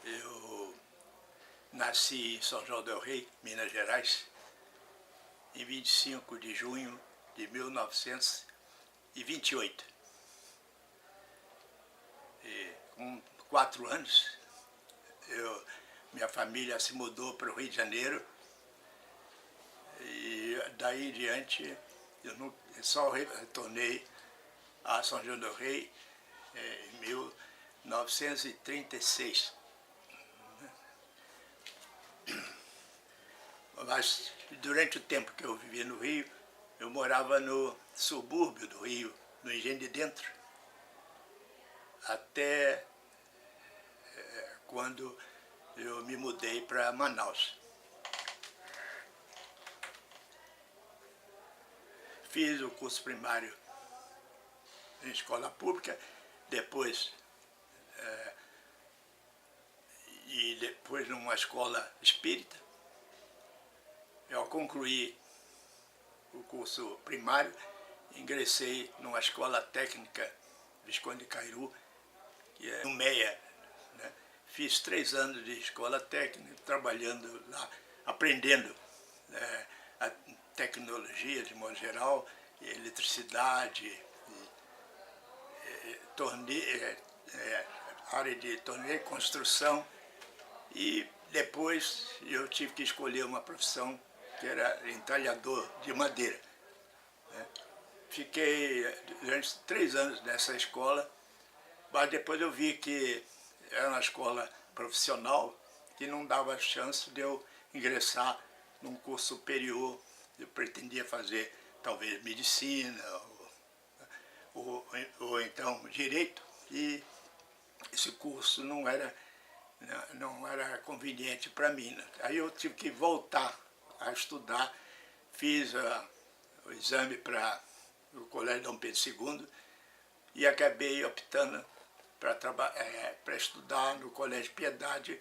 Eu nasci em São João del Rei, Minas Gerais, em 25 de junho de 1928. Com 4 anos, minha família se mudou para o Rio de Janeiro e daí em diante eu só retornei a São João del Rei em 1936. Mas durante o tempo que eu vivi no Rio, eu morava no subúrbio do Rio, no Engenho de Dentro, até quando eu me mudei para Manaus. Fiz o curso primário em escola pública, depois numa escola espírita. Eu concluí o curso primário, ingressei numa escola técnica Visconde Cairu, que é no MEA, né? Fiz 3 anos de escola técnica, trabalhando lá, aprendendo a tecnologia de modo geral, eletricidade, área de torneio, construção, e depois eu tive que escolher uma profissão que era entalhador de madeira. Fiquei durante 3 anos nessa escola, mas depois eu vi que era uma escola profissional que não dava chance de eu ingressar num curso superior. Eu pretendia fazer talvez medicina ou então direito, e esse curso não era conveniente para mim. Aí eu tive que voltar a estudar, fiz o exame para o Colégio Dom Pedro II e acabei optando para estudar no Colégio Piedade,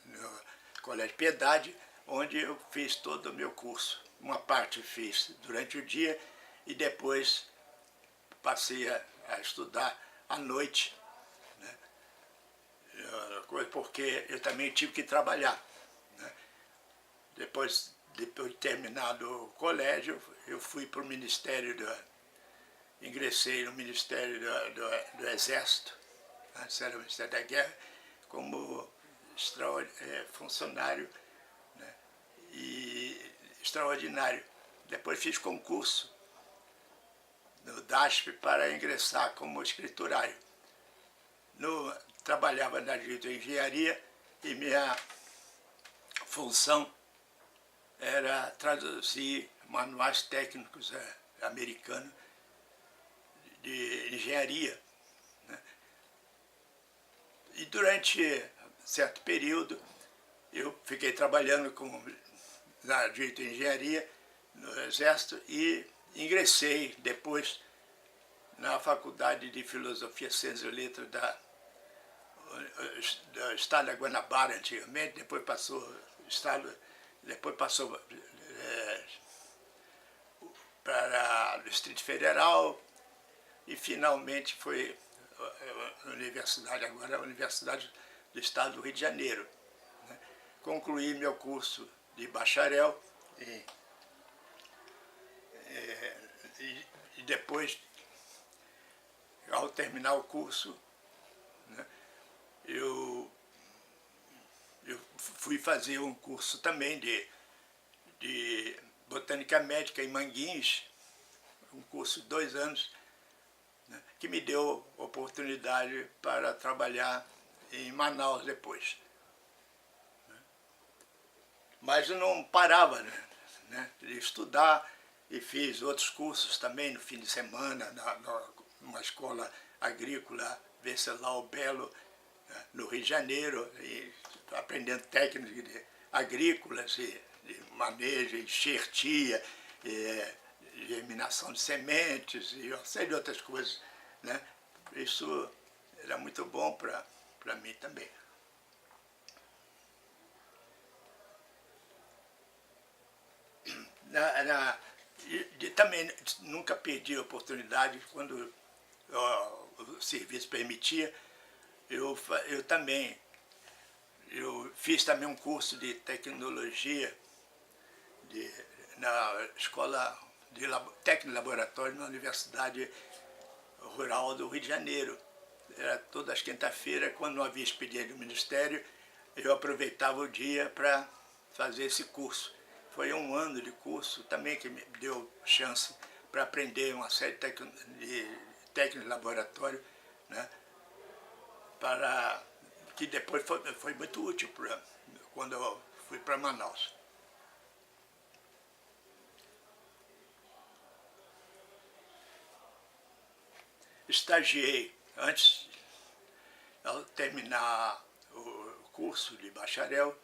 no Colégio Piedade, onde eu fiz todo o meu curso. Uma parte fiz durante o dia e depois passei a estudar à noite, né? Porque eu também tive que trabalhar, né? Depois de terminado o colégio, eu fui para o Ministério ingressei no Ministério do Exército, antes era o Ministério da Guerra, como funcionário, né? E extraordinário. Depois fiz concurso no DASP para ingressar como escriturário. Trabalhava na engenharia e minha função era traduzir manuais técnicos americanos de engenharia, né? E durante certo período eu fiquei trabalhando na direito de engenharia no Exército e ingressei depois na Faculdade de Filosofia, Ciências e Letras do Estado da Guanabara antigamente, depois passou para o Distrito Federal e finalmente foi a universidade, agora a Universidade do Estado do Rio de Janeiro, né? Concluí meu curso de bacharel e depois, ao terminar o curso, né, eu fui fazer um curso também de botânica médica em Manguinhos, um curso de 2 anos, né, que me deu oportunidade para trabalhar em Manaus depois. Mas eu não parava, né, de estudar, e fiz outros cursos também no fim de semana, numa escola agrícola, Venceslau Belo, no Rio de Janeiro, e aprendendo técnicas agrícolas, de manejo, enxertia, germinação de sementes e uma série de outras coisas, né? Isso era muito bom para mim também. Também nunca perdi a oportunidade, quando o serviço permitia, eu também, eu fiz também um curso de tecnologia na escola de técnico de laboratório na Universidade Rural do Rio de Janeiro. Era todas as quinta-feiras, quando não havia expediente do Ministério, eu aproveitava o dia para fazer esse curso. Foi um ano de curso também que me deu chance para aprender uma série de técnicas de laboratório, né, que depois foi muito útil quando eu fui para Manaus. Estagiei antes de terminar o curso de bacharel,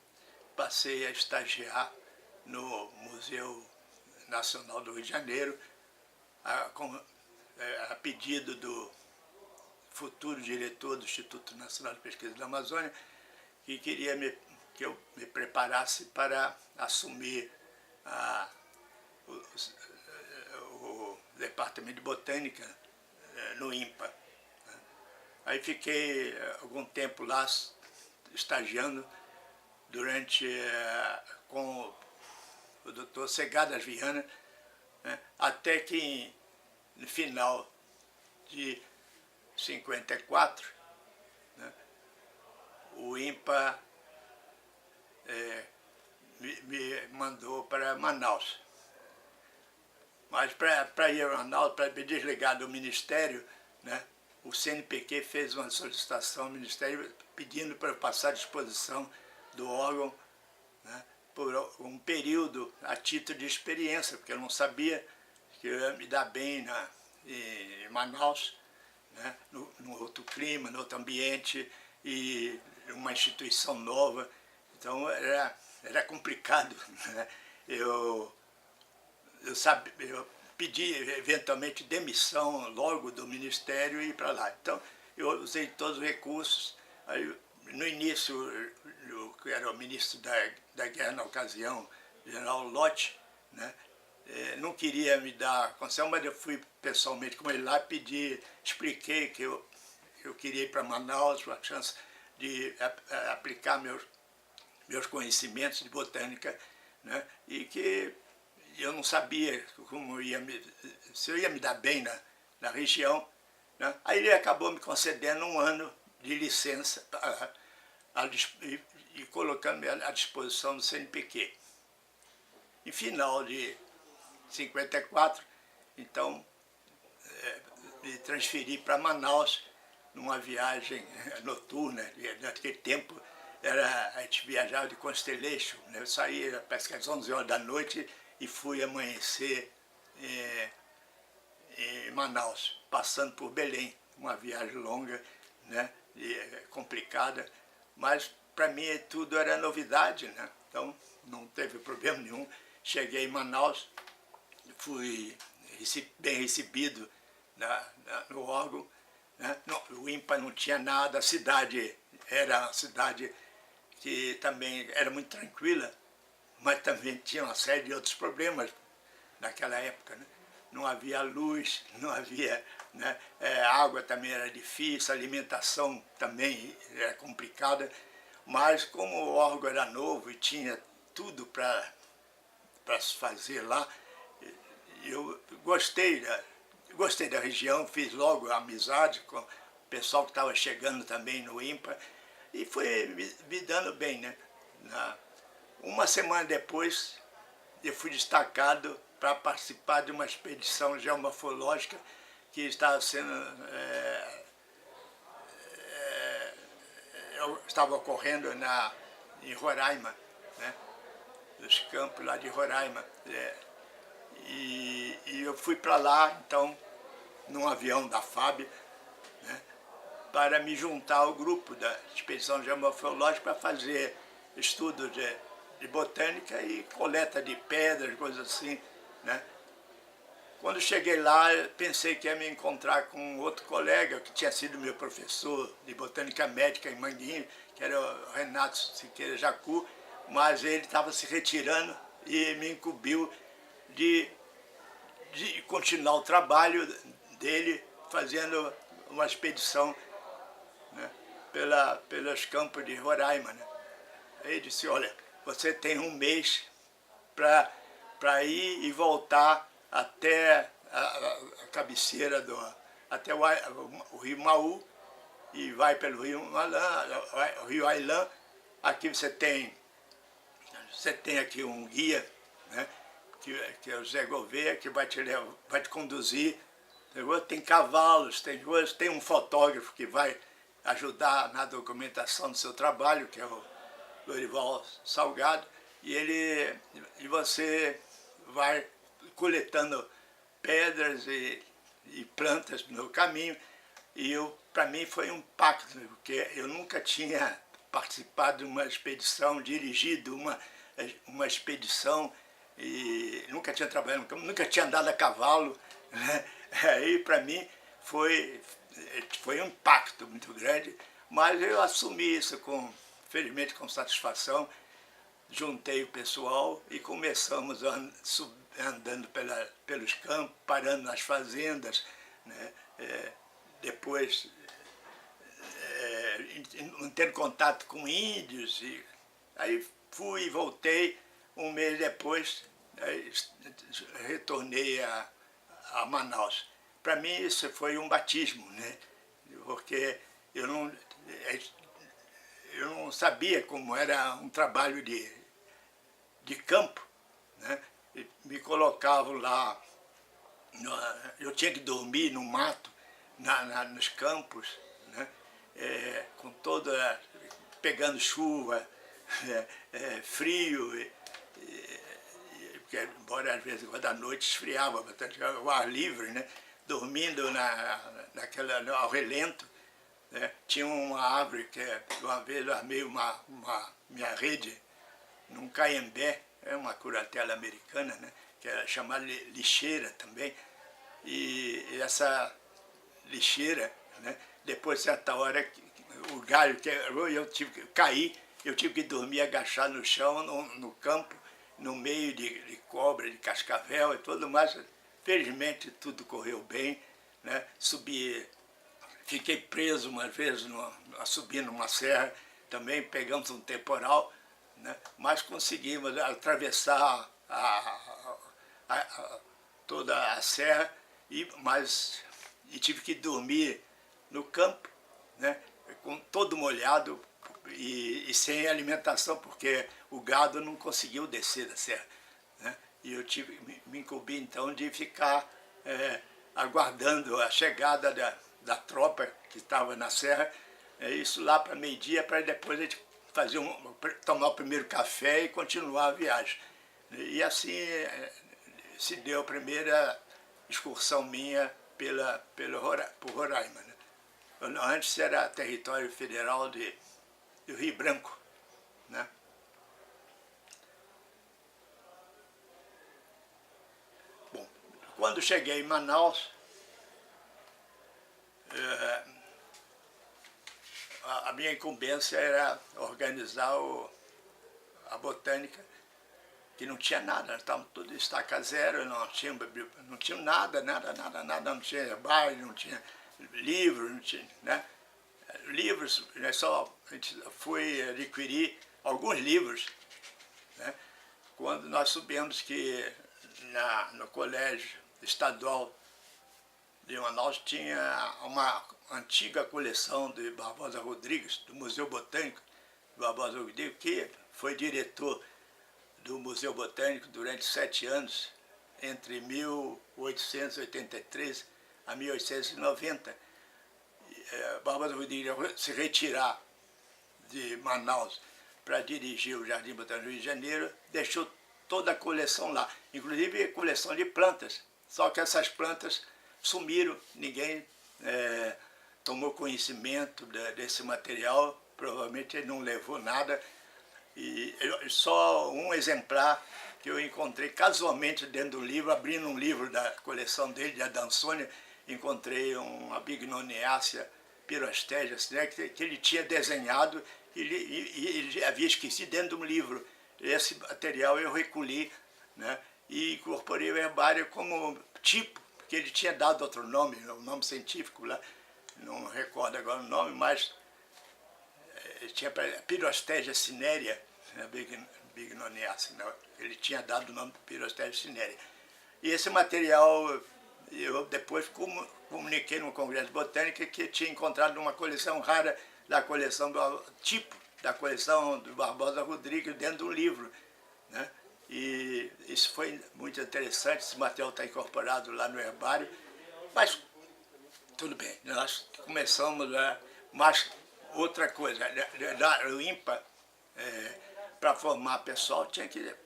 passei a estagiar no Museu Nacional do Rio de Janeiro, a pedido do futuro diretor do Instituto Nacional de Pesquisa da Amazônia, que queria que eu me preparasse para assumir o Departamento de Botânica no INPA. Aí fiquei algum tempo lá estagiando com o Dr. Segadas Viana, né, até que no final de 54, né, o INPA me mandou para Manaus. Mas para ir a Manaus, para me desligar do Ministério, né, o CNPq fez uma solicitação ao Ministério pedindo para eu passar à disposição do órgão, né, por um período a título de experiência, porque eu não sabia que eu ia me dar bem em Manaus, né, no outro clima, no outro ambiente e uma instituição nova. Então era complicado, né? Eu pedi eventualmente demissão logo do Ministério e ir para lá. Então eu usei todos os recursos. Aí, no início, que era o ministro da Guerra na ocasião, general Lott, né, não queria me dar concessão, mas eu fui pessoalmente com ele lá, expliquei que eu queria ir para Manaus, uma chance de aplicar meus conhecimentos de botânica, né, e que eu não sabia se eu ia me dar bem na região, né. Aí ele acabou me concedendo um ano de licença e colocando-me à disposição do CNPq. Em final de 54, então, me transferi para Manaus numa viagem noturna. Naquele tempo, a gente viajava de Constellation, né? Eu saía, parece que às 11 horas da noite, e fui amanhecer em Manaus, passando por Belém. Uma viagem longa, né? Complicada, mas para mim tudo era novidade, né? Então não teve problema nenhum. Cheguei em Manaus, fui bem recebido no órgão, né? O INPA não tinha nada, a cidade era uma cidade que também era muito tranquila, mas também tinha uma série de outros problemas naquela época, né? Não havia luz, não havia, né, água também era difícil, a alimentação também era complicada, mas como o órgão era novo e tinha tudo para se fazer lá, eu gostei da região, fiz logo amizade com o pessoal que estava chegando também no INPA e foi me dando bem, né? Uma semana depois, eu fui destacado para participar de uma expedição geomorfológica que estava estava ocorrendo em Roraima, né? Nos campos lá de Roraima. E eu fui para lá, então, num avião da FAB, né, para me juntar ao grupo da expedição geomorfológica para fazer estudo de botânica e coleta de pedras, coisas assim, né? Quando cheguei lá, pensei que ia me encontrar com outro colega que tinha sido meu professor de botânica médica em Manguinhos, que era o Renato Siqueira Jacu, mas ele estava se retirando e me incumbiu de continuar o trabalho dele fazendo uma expedição, né, pelos campos de Roraima, né? Aí ele disse, olha, você tem um mês para ir e voltar até a cabeceira, até o Rio Maú, e vai pelo Rio Ailã. Aqui você tem aqui um guia, né, que é o Zé Gouveia, que vai te conduzir. Tem cavalos, tem um fotógrafo que vai ajudar na documentação do seu trabalho, que é o Lorival Salgado, e você vai coletando pedras e plantas no caminho. E para mim foi um impacto, porque eu nunca tinha participado de uma expedição, dirigido uma expedição, e nunca tinha trabalhado no campo, nunca tinha andado a cavalo, né? Aí para mim foi um impacto muito grande, mas eu assumi isso felizmente com satisfação. Juntei o pessoal e começamos andando pelos campos, parando nas fazendas, né? Depois tendo contato com índios, e aí fui e voltei. Um mês depois, aí retornei a Manaus. Para mim isso foi um batismo, né? Porque eu não sabia como era um trabalho de campo, né? Me colocavam lá, eu tinha que dormir no mato, nos campos, né? Com pegando chuva, frio, porque, embora às vezes da noite esfriava, o ar livre, né? Dormindo ao relento, né? Tinha uma árvore que uma vez eu armei minha rede num caiembé, uma curatela americana, né? Que era chamada lixeira também, e essa lixeira, né? Depois de certa hora o galho quebrou e eu tive que cair, eu tive que dormir agachado no chão, no campo, no meio de cobra, de cascavel e tudo mais. Felizmente tudo correu bem, né? Fiquei preso uma vez subindo uma serra, também pegamos um temporal, né? Mas conseguimos atravessar toda a serra, e tive que dormir no campo, né? Com todo molhado e sem alimentação, porque o gado não conseguiu descer da serra, né? E eu me incumbi então de ficar aguardando a chegada da tropa que estava na serra, isso lá para meio-dia, para depois a gente tomar o primeiro café e continuar a viagem. E assim se deu a primeira excursão minha por Roraima, né? Antes era território federal do Rio Branco, né? Bom, quando cheguei em Manaus, a minha incumbência era organizar a botânica, que não tinha nada, estava tudo estaca zero, não tinha nada, não tinha herbário, não tinha livro, não tinha, né? Livros, né, a gente foi adquirir alguns livros, né? Quando nós soubemos que no Colégio Estadual de Manaus tinha uma antiga coleção de Barbosa Rodrigues, do Museu Botânico de Barbosa Rodrigues, que foi diretor do Museu Botânico durante 7 anos, entre 1883 a 1890. Barbosa Rodrigues se retirar de Manaus para dirigir o Jardim Botânico do Rio de Janeiro, deixou toda a coleção lá, inclusive a coleção de plantas, só que essas plantas sumiram, ninguém tomou conhecimento desse material, provavelmente ele não levou nada, e só um exemplar que eu encontrei casualmente dentro do livro, abrindo um livro da coleção dele, de Adansônia, encontrei uma Bignoniacea pyrostegia, né, que ele tinha desenhado e ele havia esquecido dentro de um livro. Esse material eu recolhi, né, e incorporei o herbário como tipo, porque ele tinha dado outro nome, um nome científico lá, não recordo agora o nome, mas tinha Pirostégia cinerea, bignoniaceae, ele tinha dado o nome de Pirostégia cinerea. E esse material eu depois comuniquei no Congresso de Botânica que tinha encontrado uma coleção rara da coleção da coleção do Barbosa Rodrigues dentro de um livro, né? E isso foi muito interessante, esse material está incorporado lá no herbário, mas tudo bem, nós começamos mas outra coisa, o INPA, para formar pessoal, tinha que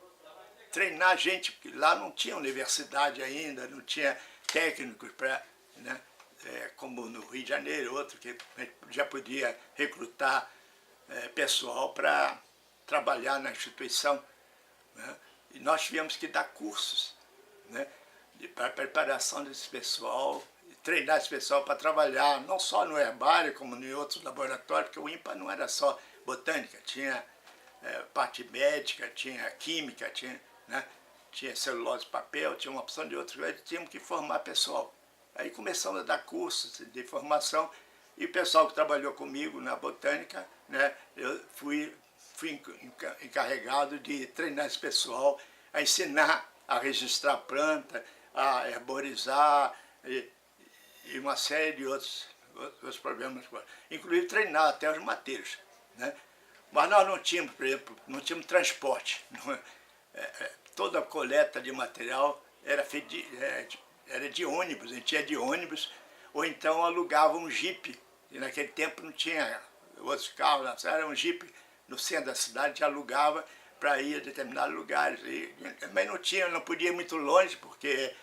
treinar gente, porque lá não tinha universidade ainda, não tinha técnicos para, né, como no Rio de Janeiro, outro que já podia recrutar pessoal para trabalhar na instituição, né? E nós tivemos que dar cursos, né, para preparação desse pessoal, treinar esse pessoal para trabalhar não só no herbário, como em outros laboratórios, porque o INPA não era só botânica, tinha parte médica, tinha química, tinha, né, tinha celulose, papel, tinha uma opção de outras coisas, tínhamos que formar pessoal. Aí começamos a dar cursos de formação e o pessoal que trabalhou comigo na botânica, né, eu fui encarregado de treinar esse pessoal, a ensinar a registrar planta, a herborizar e uma série de outros problemas, inclusive treinar até os mateiros, né? Mas nós não tínhamos, por exemplo, não tínhamos transporte. Toda a coleta de material era feita era de ônibus, a gente ia de ônibus, ou então alugava um jipe, e naquele tempo não tinha outros carros, era um jipe no centro da cidade, a gente alugava para ir a determinados lugares. Mas não podia ir muito longe, porque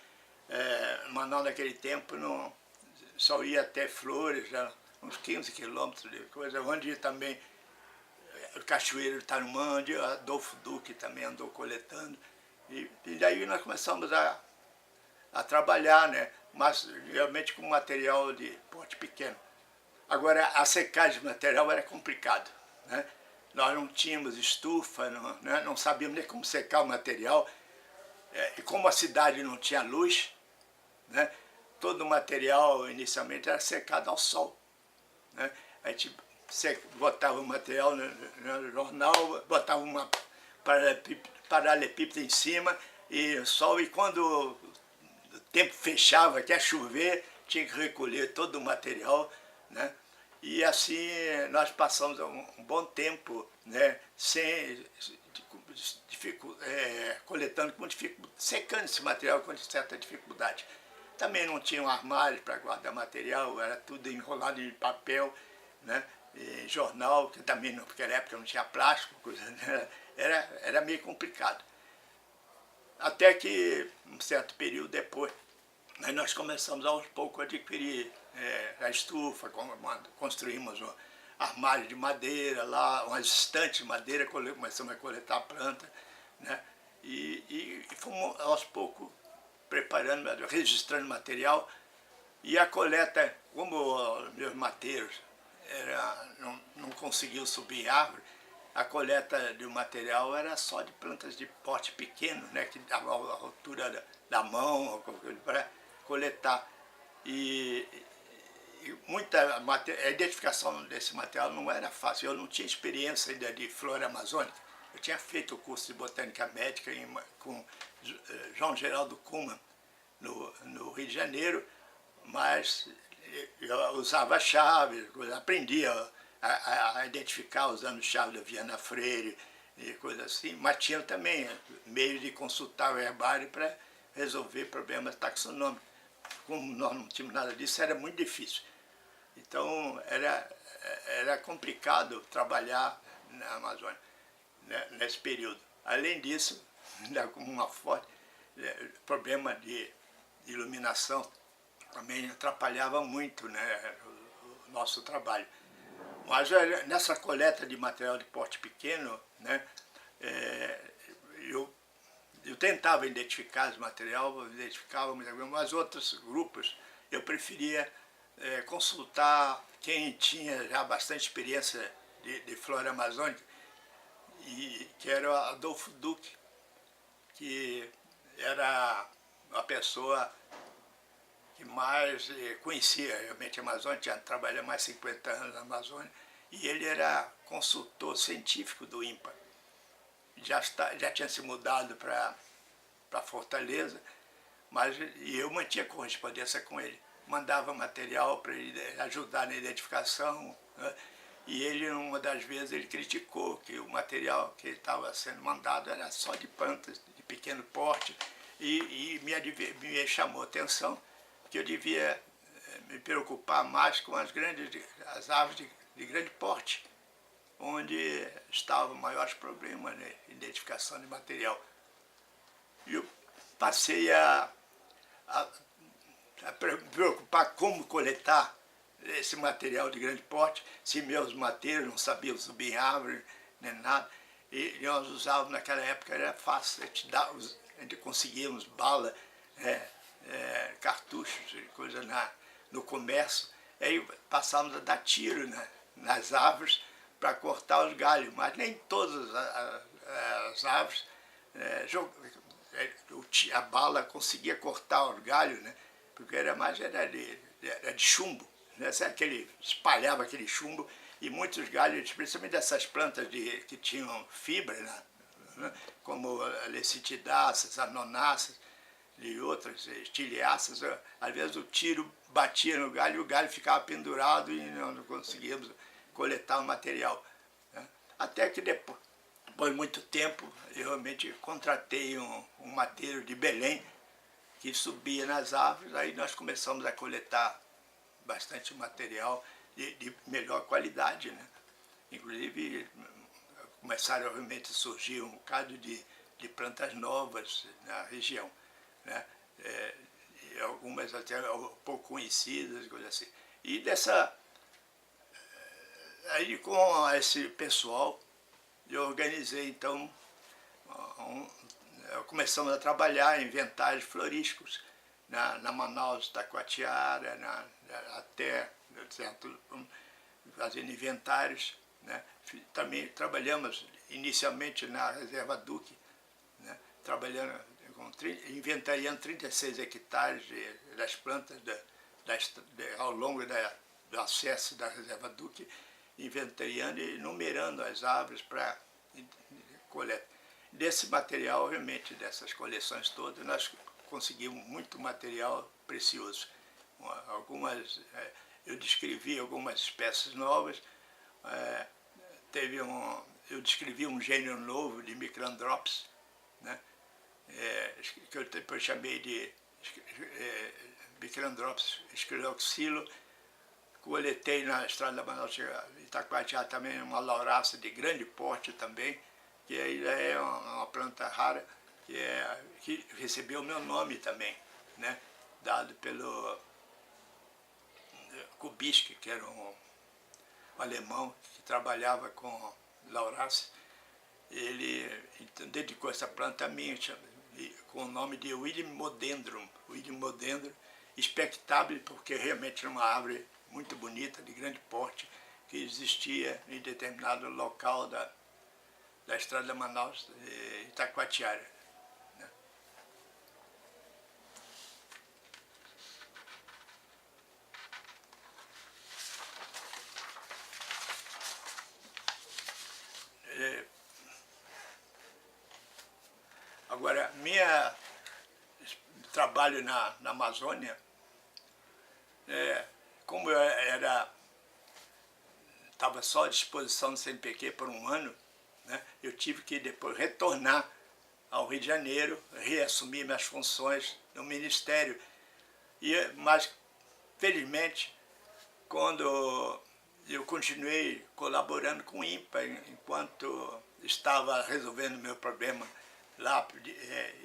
Manaus naquele tempo só ia até Flores, já, uns 15 quilômetros de coisa, onde também o Cachoeiro do Tarumã, onde Adolfo Duque também andou coletando. E daí nós começamos a trabalhar, né? Mas realmente com material de porte pequeno. Agora, a secagem de material era complicado, né? Nós não tínhamos estufa, não sabíamos nem como secar o material. E como a cidade não tinha luz, né, todo o material inicialmente era secado ao sol, né? A gente botava o material no jornal, botava uma paralelepípedo em cima e sol, e quando o tempo fechava, que ia chover, tinha que recolher todo o material, né? E assim nós passamos um bom tempo, né, coletando com dificuldade, secando esse material com certa dificuldade. Também não tinha um armário para guardar material, era tudo enrolado em papel, né, em jornal, que também naquela época não tinha plástico, coisa, né, era meio complicado. Até que, um certo período depois, aí nós começamos aos poucos a adquirir a estufa, construímos um armário de madeira lá, umas estantes de madeira, começamos a coletar a planta, né? E fomos aos poucos preparando, registrando material. E a coleta, como meus mateiros não conseguiam subir em árvore, a coleta de material era só de plantas de porte pequeno, né, que dava a altura da mão para coletar. E a identificação desse material não era fácil. Eu não tinha experiência ainda de flora amazônica. Eu tinha feito o curso de botânica médica com João Geraldo Kuhlmann, no Rio de Janeiro, mas eu usava chaves, aprendia a identificar usando chave da Viana Freire e coisas assim, mas tinha também meio de consultar o herbário para resolver problemas taxonômicos. Como nós não tínhamos nada disso, era muito difícil. Então, era complicado trabalhar na Amazônia, né, nesse período. Além disso, com uma forte problema de iluminação, também atrapalhava muito, né, o nosso trabalho. Mas nessa coleta de material de porte pequeno, né, eu tentava identificar os material, identificava, mas outros grupos eu preferia consultar quem tinha já bastante experiência de flora amazônica, que era o Adolfo Duque, que era a pessoa que mais conhecia realmente a Amazônia, tinha trabalhado mais de 50 anos na Amazônia, e ele era consultor científico do INPA. Já tinha se mudado para Fortaleza, mas eu mantinha correspondência com ele. Mandava material para ele ajudar na identificação, né? E ele, uma das vezes, ele criticou que o material que estava sendo mandado era só de plantas de pequeno porte, e me chamou a atenção que eu devia me preocupar mais com as aves de grande porte, onde estavam maiores problemas na identificação de material. E eu passei a me preocupar como coletar esse material de grande porte, se meus mateiros não sabiam subir em árvore, nem nada. E nós usávamos, naquela época era fácil, a gente conseguíamos bala, cartuchos, coisa no comércio. Aí passávamos a dar tiro nas árvores para cortar os galhos, mas nem todas as árvores, a bala conseguia cortar os galhos, né? Porque era de chumbo. Espalhava aquele chumbo, e muitos galhos, principalmente dessas plantas que tinham fibra, né, como lecitidáceas, anonáceas e outras, estiliáceas, às vezes o tiro batia no galho e o galho ficava pendurado e não conseguíamos coletar o material, né. Até que depois de muito tempo, eu realmente contratei um mateiro de Belém que subia nas árvores, aí nós começamos a coletar bastante material de melhor qualidade, né? Inclusive, começaram realmente a surgir um bocado de plantas novas na região, né? E algumas até pouco conhecidas, coisas assim. E aí com esse pessoal, eu organizei então, começamos a trabalhar em inventários florísticos, na Manaus Taquatiara, até fazendo inventários, né? Também trabalhamos inicialmente na Reserva Duque, né? Inventariando 36 hectares das plantas ao longo do acesso da Reserva Duque, inventariando e numerando as árvores para coleta. Desse material, realmente, dessas coleções todas, nós conseguimos muito material precioso. Eu descrevi algumas espécies novas, eu descrevi um gênero novo de Micrandrops, né, que eu depois chamei de Micrandrops scleroxilo. Coletei na Estrada da Manaus, Itacoatiara, também uma laurácea de grande porte também, que ainda é uma planta rara, que recebeu o meu nome também, né, dado pelo Kubisky, que era um alemão que trabalhava com laurácea. Ele dedicou essa planta a mim, com o nome de William Modendrum, expectável, porque realmente era uma árvore muito bonita, de grande porte, que existia em determinado local da Estrada de Manaus, Itacoatiara, né. Agora, trabalho na Amazônia, como eu estava só à disposição do CNPq por um ano, né, eu tive que depois retornar ao Rio de Janeiro, reassumir minhas funções no Ministério. Mas, felizmente, quando eu continuei colaborando com o INPA, enquanto estava resolvendo meu problema lá,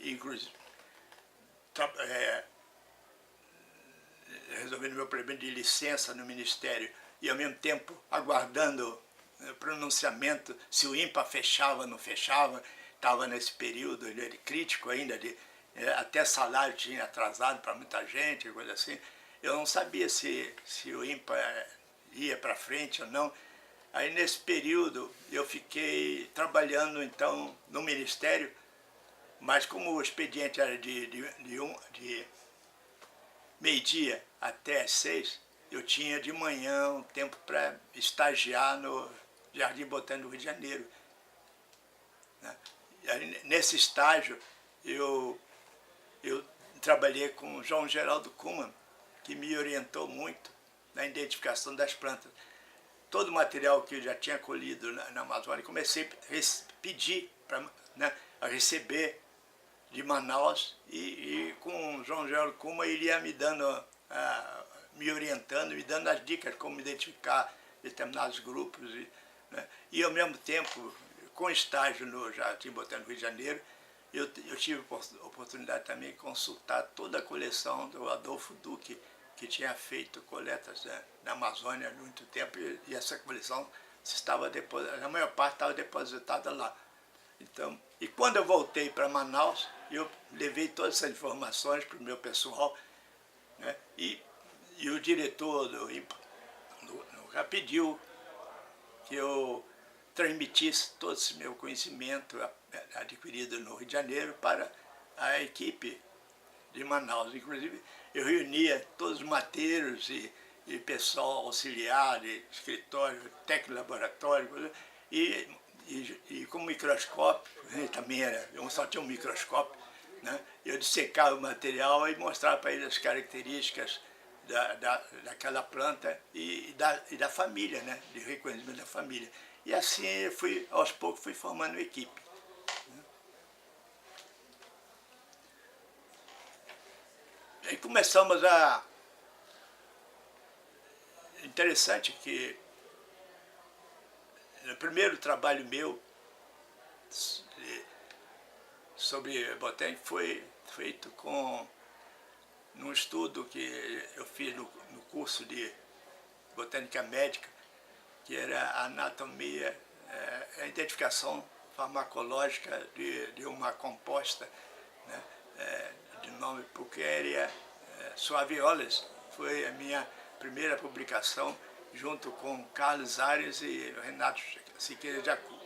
inclusive resolvendo meu problema de licença no Ministério, e ao mesmo tempo aguardando pronunciamento se o INPA fechava ou não fechava. Estava nesse período crítico ainda, até salário tinha atrasado para muita gente, coisa assim. Eu não sabia se o INPA ia para frente ou não. Aí nesse período eu fiquei trabalhando então no Ministério, mas como o expediente era de meio-dia até às 6, eu tinha de manhã um tempo para estagiar no Jardim Botânico do Rio de Janeiro, né? E aí, nesse estágio, eu trabalhei com o João Geraldo Kuhlmann, que me orientou muito na identificação das plantas. Todo o material que eu já tinha colhido na Amazônia, comecei a pedir, né, a receber de Manaus, e com o João Geraldo Kuhlmann ele ia me dando, me orientando, me dando as dicas como identificar determinados grupos. Né, e ao mesmo tempo, com estágio no Jardim Botânico do Rio de Janeiro, eu tive a oportunidade também de consultar toda a coleção do Adolfo Duque, que tinha feito coletas na Amazônia há muito tempo, e essa coleção a maior parte estava depositada lá. Então, e quando eu voltei para Manaus, eu levei todas essas informações para o meu pessoal, né, e o diretor do INPA já pediu que eu transmitisse todo esse meu conhecimento adquirido no Rio de Janeiro para a equipe de Manaus. Inclusive, eu reunia todos os mateiros e pessoal auxiliar, de escritório, técnico laboratório, e com microscópio, também só tinha um microscópio, né? Eu dissecava o material e mostrava para eles as características daquela planta e da família, né? De reconhecimento da família. E assim, aos poucos, fui formando uma equipe. E começamos Interessante que no primeiro trabalho meu sobre botânica foi feito num estudo que eu fiz no curso de botânica médica, que era a anatomia, a identificação farmacológica de uma composta, né, de nome Purkeria suaveolens. Foi a minha primeira publicação, junto com Carlos Aires e Renato Siqueira Jacu.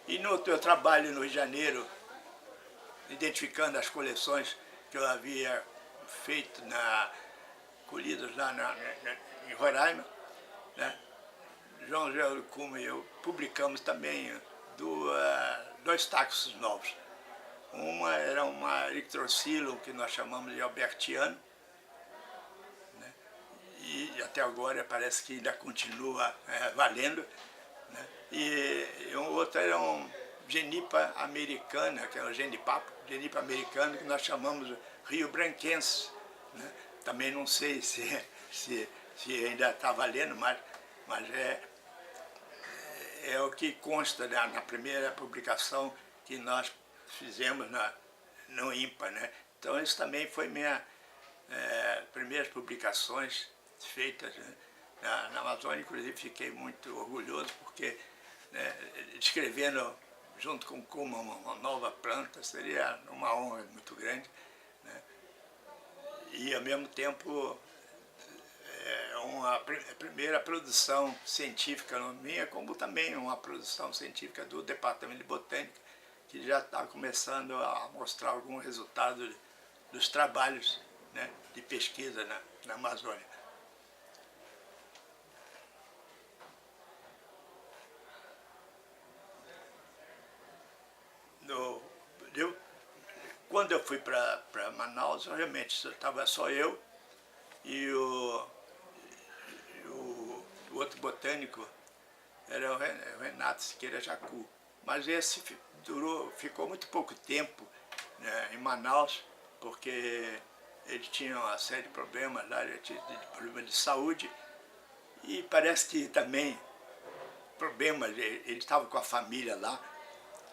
E no meu trabalho no Rio de Janeiro, identificando as coleções que eu havia feito, colhidas lá em Roraima, né, João Geraldo Kuhlmann e eu publicamos também dois taxos novos. Uma era uma Erythrocilum, que nós chamamos de albertiano, né, e até agora parece que ainda continua valendo, né, e um outro era um Genipa americana, que é o genipa americano, que nós chamamos de Rio Branquense, né. Também não sei se ainda está valendo, mas é o que consta na primeira publicação que nós fizemos no INPA, né? Então, isso também foi minhas primeiras publicações feitas, né, na Amazônia. Inclusive, fiquei muito orgulhoso, porque, né, descrevendo junto com uma nova planta seria uma honra muito grande, né? E, ao mesmo tempo, uma primeira produção científica minha, como também uma produção científica do Departamento de Botânica, que já está começando a mostrar algum resultado dos trabalhos, né, de pesquisa na Amazônia. Quando eu fui para Manaus, realmente estava só eu e o outro botânico era o Renato Siqueira Jacu. Mas esse ficou muito pouco tempo, né, em Manaus, porque ele tinha uma série de problemas lá, ele tinha problemas de saúde, e parece que também problemas, ele estava com a família lá.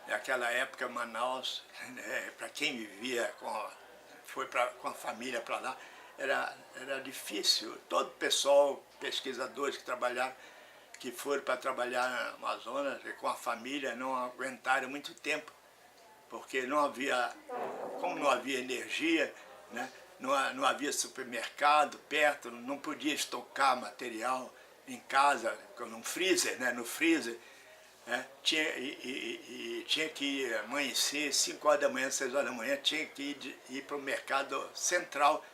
Naquela época, Manaus, né, para quem vivia com a família para lá, era difícil. Todo o pessoal, pesquisadores que foram para trabalhar na Amazonas com a família, não aguentaram muito tempo, porque como não havia energia, né, não havia supermercado perto, não podia estocar material em casa, no freezer, né, né, tinha que amanhecer 5 horas da manhã, 6 horas da manhã, tinha que ir para o mercado central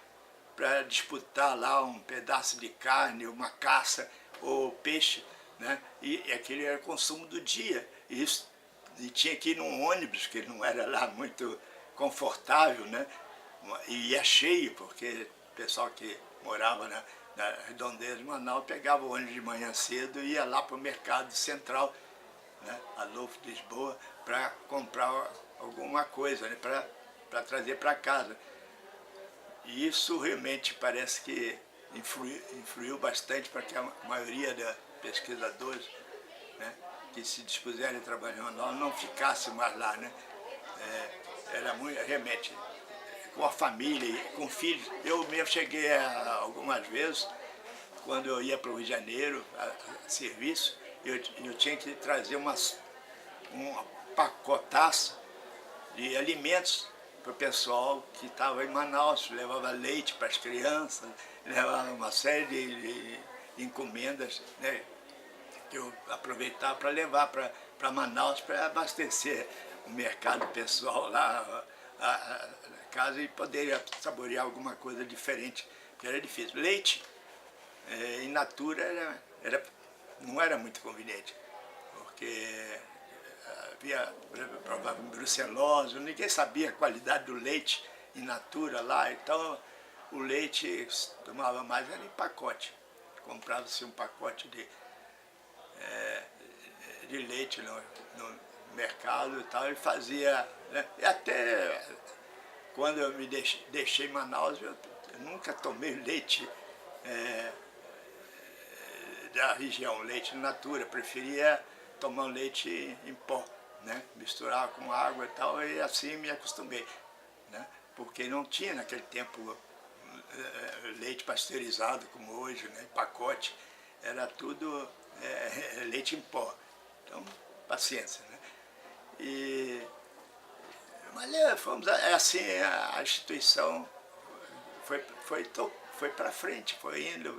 para disputar lá um pedaço de carne, uma caça ou peixe, né? E aquele era o consumo do dia. E tinha que ir num ônibus, que não era lá muito confortável, né? E ia cheio, porque o pessoal que morava na redondeza de Manaus pegava o ônibus de manhã cedo e ia lá para o mercado central, né? Adolfo de Lisboa, para comprar alguma coisa, né? Para trazer para casa. E isso realmente parece que influiu bastante para que a maioria dos pesquisadores, né, que se dispuseram a trabalhar em Manaus não ficasse mais lá, né? Era muito, realmente, com a família, com filhos. Eu mesmo cheguei algumas vezes, quando eu ia para o Rio de Janeiro, a serviço, eu tinha que trazer um pacotaço de alimentos para o pessoal que estava em Manaus, levava leite para as crianças, levava uma série de encomendas, né, que eu aproveitava para levar para Manaus para abastecer o mercado pessoal lá, a casa, e poder saborear alguma coisa diferente, que era difícil. Leite in natura não era muito conveniente, porque havia provavelmente brucelose, ninguém sabia a qualidade do leite in natura lá, então o leite tomava mais era em pacote. Comprava-se um pacote de leite no mercado e tal, e fazia, né? E até quando eu me deixei em Manaus, eu nunca tomei leite da região, leite in natura, preferia tomar um leite em pó, né? Misturar com água e tal, e assim me acostumei, né? Porque não tinha naquele tempo leite pasteurizado como hoje, né? Pacote, era tudo leite em pó. Então, paciência, né? Mas fomos assim, a instituição foi para frente, foi indo.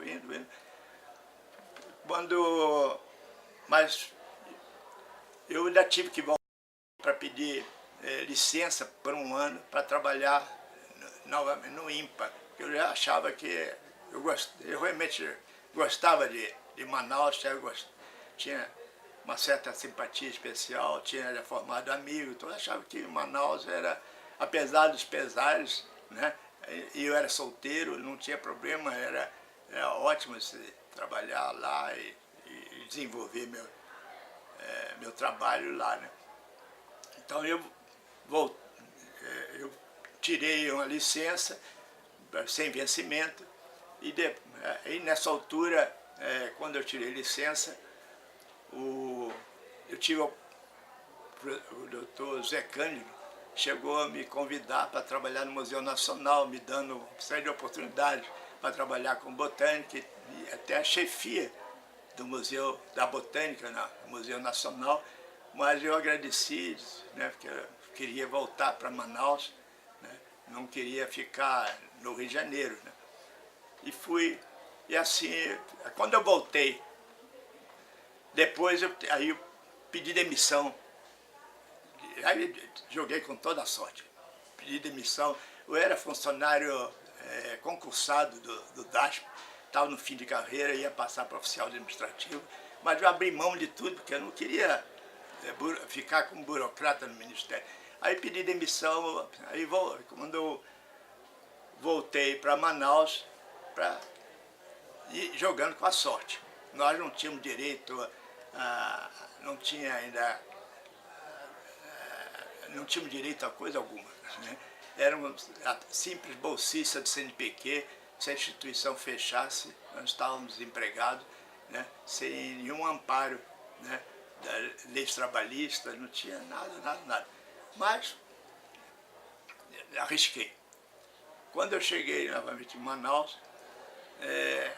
Mas eu ainda tive que voltar para pedir licença por um ano para trabalhar novamente no INPA. Eu já achava que eu realmente gostava de Manaus, tinha uma certa simpatia especial, tinha formado amigo, então eu achava que Manaus era, apesar dos pesares, né? E eu era solteiro, não tinha problema, era ótimo trabalhar lá e desenvolver meu trabalho lá, né? Então eu tirei uma licença sem vencimento e nessa altura, quando eu tirei licença, eu tive o doutor Zé Cândido chegou a me convidar para trabalhar no Museu Nacional, me dando uma série de oportunidades para trabalhar com botânica e até a chefia do Museu da Botânica, no Museu Nacional, mas eu agradeci, né, porque eu queria voltar para Manaus, né, não queria ficar no Rio de Janeiro, né, e fui, e assim, quando eu voltei, depois aí eu pedi demissão, aí joguei com toda a sorte, pedi demissão, eu era funcionário concursado do DASP, estava no fim de carreira, ia passar para oficial administrativo, mas eu abri mão de tudo, porque eu não queria ficar como burocrata no Ministério. Aí pedi demissão, aí quando eu voltei para Manaus, para ir jogando com a sorte. Nós não tínhamos direito, não tinha ainda, não tínhamos direito a coisa alguma, né? Éramos simples bolsistas do CNPq, se a instituição fechasse, nós estávamos desempregados, né, sem nenhum amparo, né, da leis trabalhistas, não tinha nada. Mas arrisquei. Quando eu cheguei novamente em Manaus,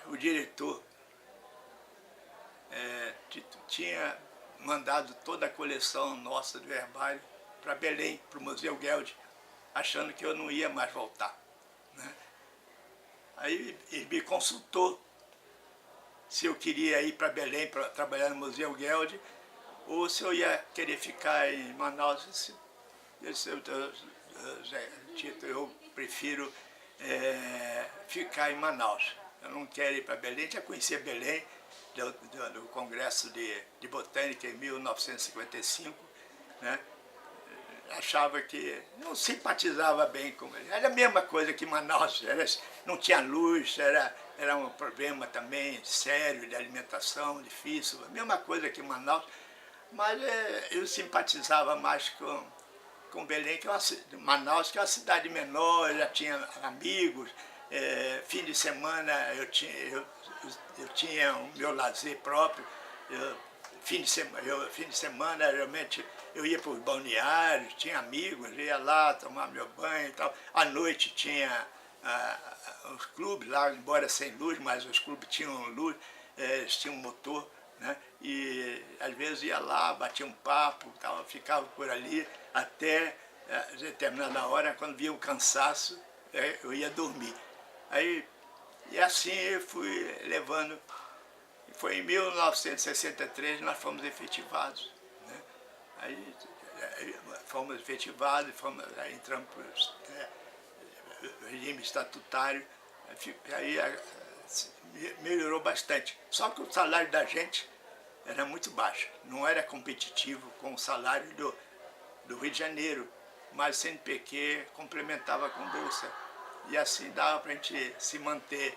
o diretor tinha mandado toda a coleção nossa do herbário para Belém, para o Museu Gueldi, achando que eu não ia mais voltar, né? Aí ele me consultou se eu queria ir para Belém para trabalhar no Museu Gueldi ou se eu ia querer ficar em Manaus. Eu disse, Zé Tito, eu prefiro ficar em Manaus. Eu não quero ir para Belém, já conhecia Belém do Congresso de Botânica em 1955, né? Achava que não simpatizava bem com ele. Era a mesma coisa que Manaus, não tinha luz, era um problema também sério de alimentação, difícil, a mesma coisa que Manaus, mas eu simpatizava mais com Belém, Manaus, que é uma cidade menor, eu já tinha amigos, fim de semana eu tinha o meu lazer próprio, fim de semana realmente eu ia para os balneários, tinha amigos, ia lá tomar meu banho e tal. À noite tinha os clubes lá, embora sem luz, mas os clubes tinham luz, eles tinham motor, né? E às vezes ia lá, batia um papo, tal, ficava por ali até determinada hora, quando via um cansaço, eu ia dormir. E assim eu fui levando. Foi em 1963 nós fomos efetivados, né? Aí fomos efetivados, entramos no regime estatutário, aí melhorou bastante. Só que o salário da gente era muito baixo, não era competitivo com o salário do Rio de Janeiro, mas o CNPq complementava com bolsa. E assim dava para a gente se manter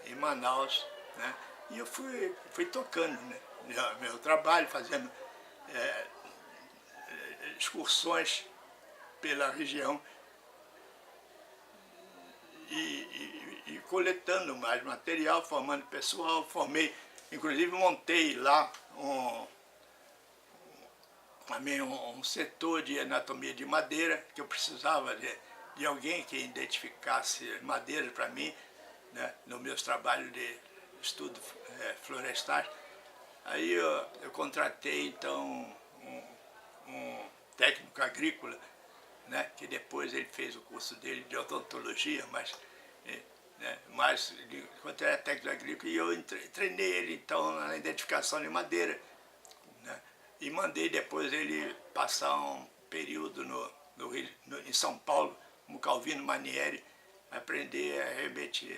em Manaus, né? E eu fui tocando, né, meu trabalho, fazendo excursões pela região e coletando mais material, formando pessoal, inclusive montei lá um setor de anatomia de madeira, que eu precisava de alguém que identificasse madeira para mim, né, nos meus trabalhos de estudo florestais. Aí eu contratei, então, um técnico agrícola, né, que depois ele fez o curso dele de odontologia, mas enquanto era técnico agrícola, e eu treinei ele, então, na identificação de madeira, né, e mandei depois ele passar um período em São Paulo, como Calvino Manieri, aprender realmente,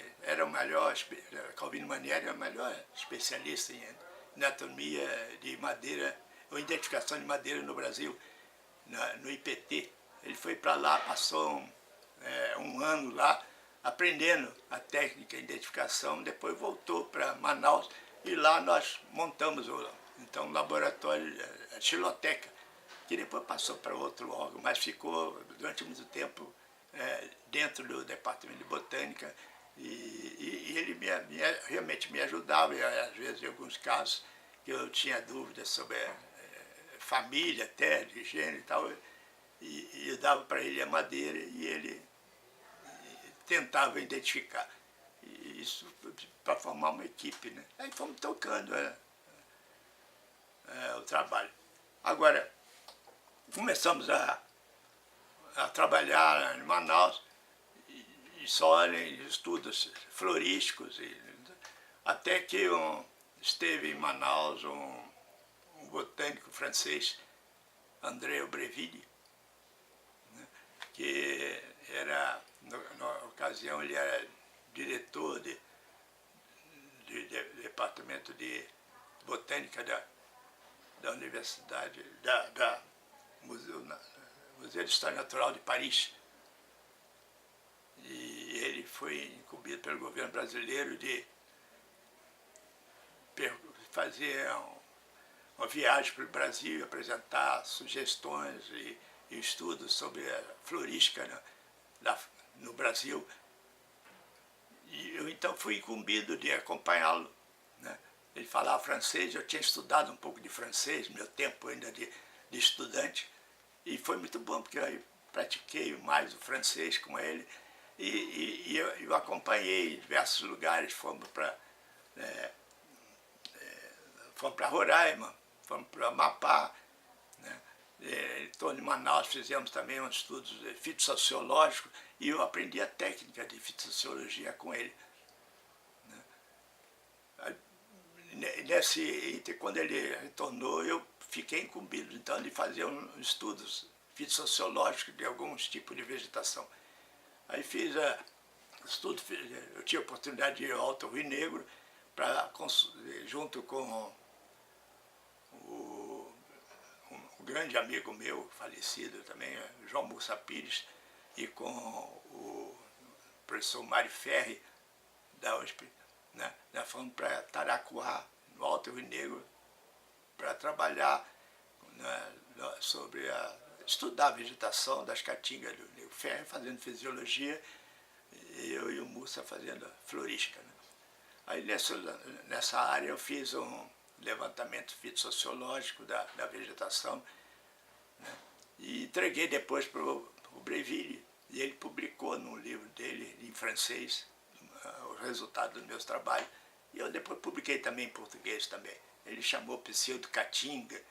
Calvino Manieri era o melhor especialista em anatomia de madeira, ou identificação de madeira no Brasil, no IPT. Ele foi para lá, passou um ano lá, aprendendo a técnica de identificação, depois voltou para Manaus e lá nós montamos um laboratório, a Xiloteca, que depois passou para outro órgão, mas ficou durante muito tempo dentro do Departamento de Botânica, e ele realmente me ajudava, e, às vezes, em alguns casos, que eu tinha dúvidas sobre família, até, de gênero e tal, e eu dava para ele a madeira e ele tentava identificar. E isso para formar uma equipe, né? Aí fomos tocando o trabalho. Agora, começamos a trabalhar em Manaus, e só em estudos florísticos, até que esteve em Manaus um botânico francês, André Breville, né, que era, na ocasião, ele era diretor de departamento de botânica da Universidade, da Museu de História Natural de Paris. E ele foi incumbido pelo governo brasileiro de fazer uma viagem para o Brasil, apresentar sugestões e estudos sobre a florística no Brasil. E eu então fui incumbido de acompanhá-lo, né? Ele falava francês, eu tinha estudado um pouco de francês, meu tempo ainda de estudante, e foi muito bom, porque eu pratiquei mais o francês com ele, e eu acompanhei em diversos lugares, fomos para Roraima, fomos para Amapá, né? Em torno de Manaus fizemos também uns estudos fitossociológicos, e eu aprendi a técnica de fitossociologia com ele, né? Quando ele retornou, eu fiquei incumbido, então, de fazer estudos fitossociológicos de alguns tipos de vegetação. Aí fiz estudo, eu tinha a oportunidade de ir ao Alto Rio Negro, junto com um grande amigo meu, falecido também, João Mussa Pires, e com o professor Mário Ferri, da USP, né? Nós fomos para Taracuá, no Alto Rio Negro, para trabalhar, né, estudar a vegetação das caatingas do Rio Ferri, fazendo fisiologia, e eu e o Mussa fazendo florística. Né? Aí nessa área eu fiz um levantamento fitossociológico da vegetação, né? E entreguei depois para o Breville, e ele publicou num livro dele, em francês, o resultado dos meus trabalhos, e eu depois publiquei também em português também. Ele chamou pseudo-caatinga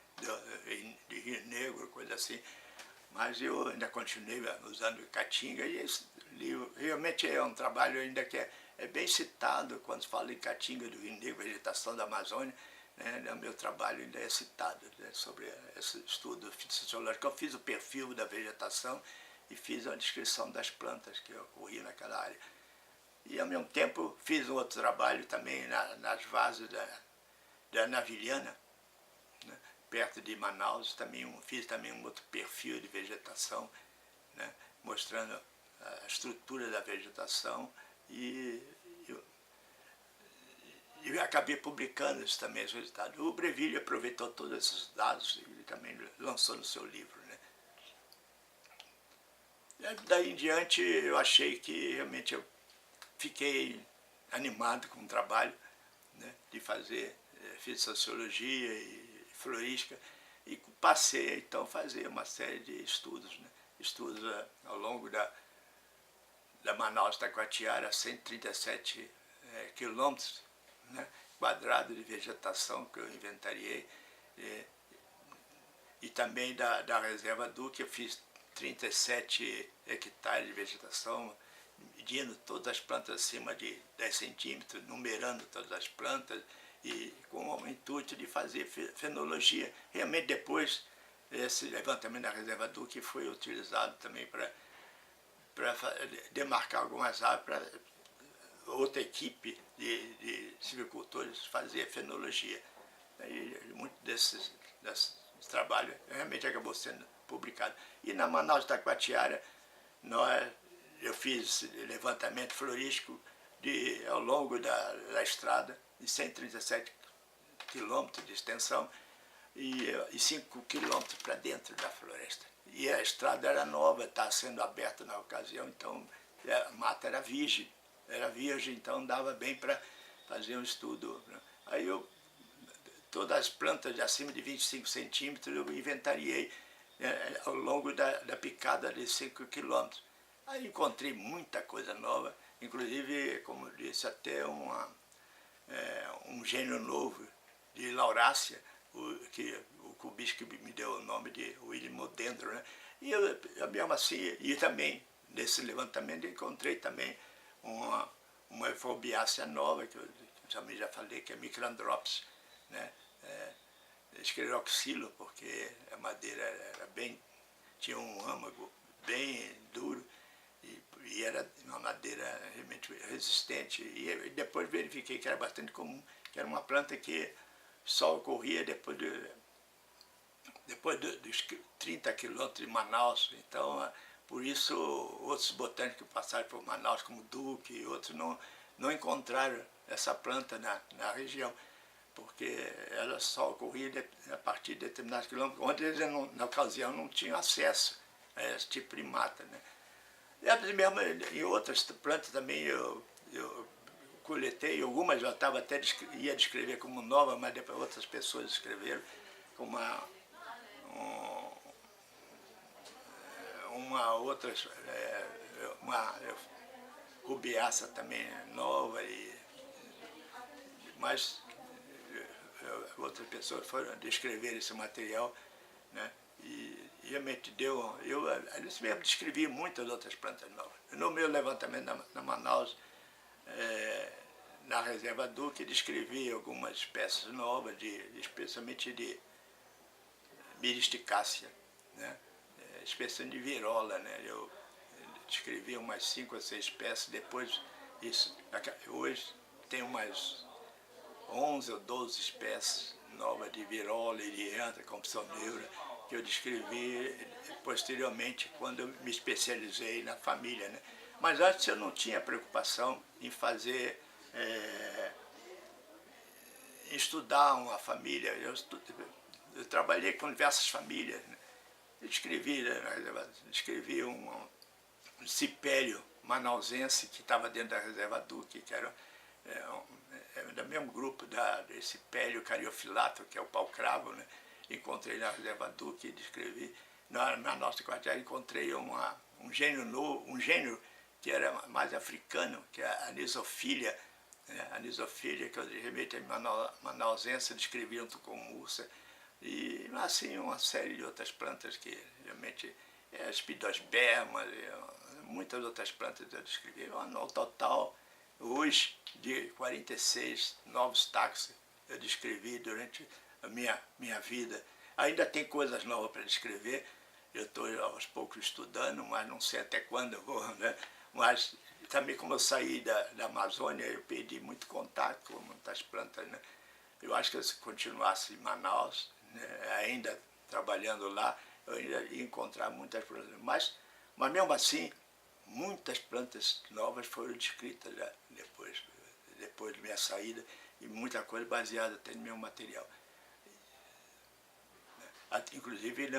de Rio Negro, coisa assim, mas eu ainda continuei usando caatinga, e esse livro realmente é um trabalho ainda que é bem citado quando se fala em caatinga do Rio Negro, vegetação da Amazônia, né? O meu trabalho ainda é citado, né, sobre esse estudo fitossociológico. Eu fiz o perfil da vegetação e fiz a descrição das plantas que ocorriam naquela área. E, ao mesmo tempo, fiz um outro trabalho também nas vases da Navilhana, né, perto de Manaus. Fiz também um outro perfil de vegetação, né, mostrando a estrutura da vegetação, e eu acabei publicando isso também, os resultados. O Breville aproveitou todos esses dados e também lançou no seu livro. Né. Daí em diante, eu achei que realmente eu fiquei animado com o trabalho, né, de fazer fitossociologia e florística, e passei então a fazer uma série de estudos, né, estudos ao longo da Manaus-Taquatiara, 137 quilômetros, né, quadrados de vegetação que eu inventariei, e também da reserva Duque. Eu fiz 37 hectares de vegetação, medindo todas as plantas acima de 10 centímetros, numerando todas as plantas, e com o intuito de fazer fenologia. Realmente depois, esse levantamento da reserva Duque foi utilizado também para demarcar algumas áreas, para outra equipe de silvicultores fazer fenologia. E muito desses trabalhos realmente acabou sendo publicado. E na Manaus-Taquatiara, eu fiz levantamento florístico ao longo da estrada, de 137 quilômetros de extensão, e 5 quilômetros para dentro da floresta. E a estrada era nova, estava sendo aberta na ocasião, então a mata era virgem, então dava bem para fazer um estudo. Né? Aí todas as plantas de acima de 25 centímetros eu inventariei, ao longo da picada de 5 quilômetros. Aí encontrei muita coisa nova, inclusive, como eu disse, até um gênero novo de Laurácea, que o Kubitschek me deu o nome de Willymodendron, né? E eu mesmo assim, e também nesse levantamento encontrei também uma euforbiácea nova, que eu também já falei, que é Micrandrops, né? Escleroxilo, porque a madeira tinha um âmago bem duro, e era uma madeira realmente resistente. E depois verifiquei que era bastante comum, que era uma planta que só ocorria depois dos 30 quilômetros de Manaus. Então, por isso, outros botânicos que passaram por Manaus, como Duque e outros, não encontraram essa planta na região, porque ela só ocorria a partir de determinados quilômetros, onde eles, na ocasião, não tinham acesso a esse tipo de mata. Né? E mesmo em outras plantas também eu coletei, algumas eu ia descrever como nova, mas depois outras pessoas escreveram, como uma rubiácea também nova, mas outras pessoas foram descrever esse material, né? E realmente eu mesmo descrevi muitas outras plantas novas. No meu levantamento na Manaus, na reserva Duque, descrevi algumas espécies novas, especialmente de Myristicácea, né? Espécie de virola, né? Eu descrevi umas 5 ou 6 espécies, depois isso, hoje tem umas 11 ou 12 espécies novas de virola, eriantra, compsogneura, que eu descrevi posteriormente quando eu me especializei na família, né? Mas antes eu não tinha preocupação em fazer, em estudar uma família. Eu trabalhei com diversas famílias, né? Eu escrevi um cipério manausense que estava dentro da Reserva Duque, que era do mesmo grupo desse Cipélio cariofilato, que é o pau-cravo, né? Encontrei na Reserva Duque e descrevi. Na nossa quartel encontrei um gênero novo, um gênero que era mais africano, que é a anisophilia, né? A anisophilia, que eu remeti a manausense, descrevi junto com Mursa, e assim uma série de outras plantas que realmente, Spidospermas, muitas outras plantas eu descrevi. No total, hoje, de 46 novos táxis eu descrevi durante a minha vida. Ainda tem coisas novas para descrever, eu estou aos poucos estudando, mas não sei até quando eu vou, né? Mas também como eu saí da Amazônia, eu perdi muito contato com muitas plantas, né? Eu acho que se continuasse em Manaus, né, ainda trabalhando lá, eu ainda ia encontrar muitas plantas. Mas mesmo assim, muitas plantas novas foram descritas já depois da minha saída, e muita coisa baseada até no meu material. Inclusive,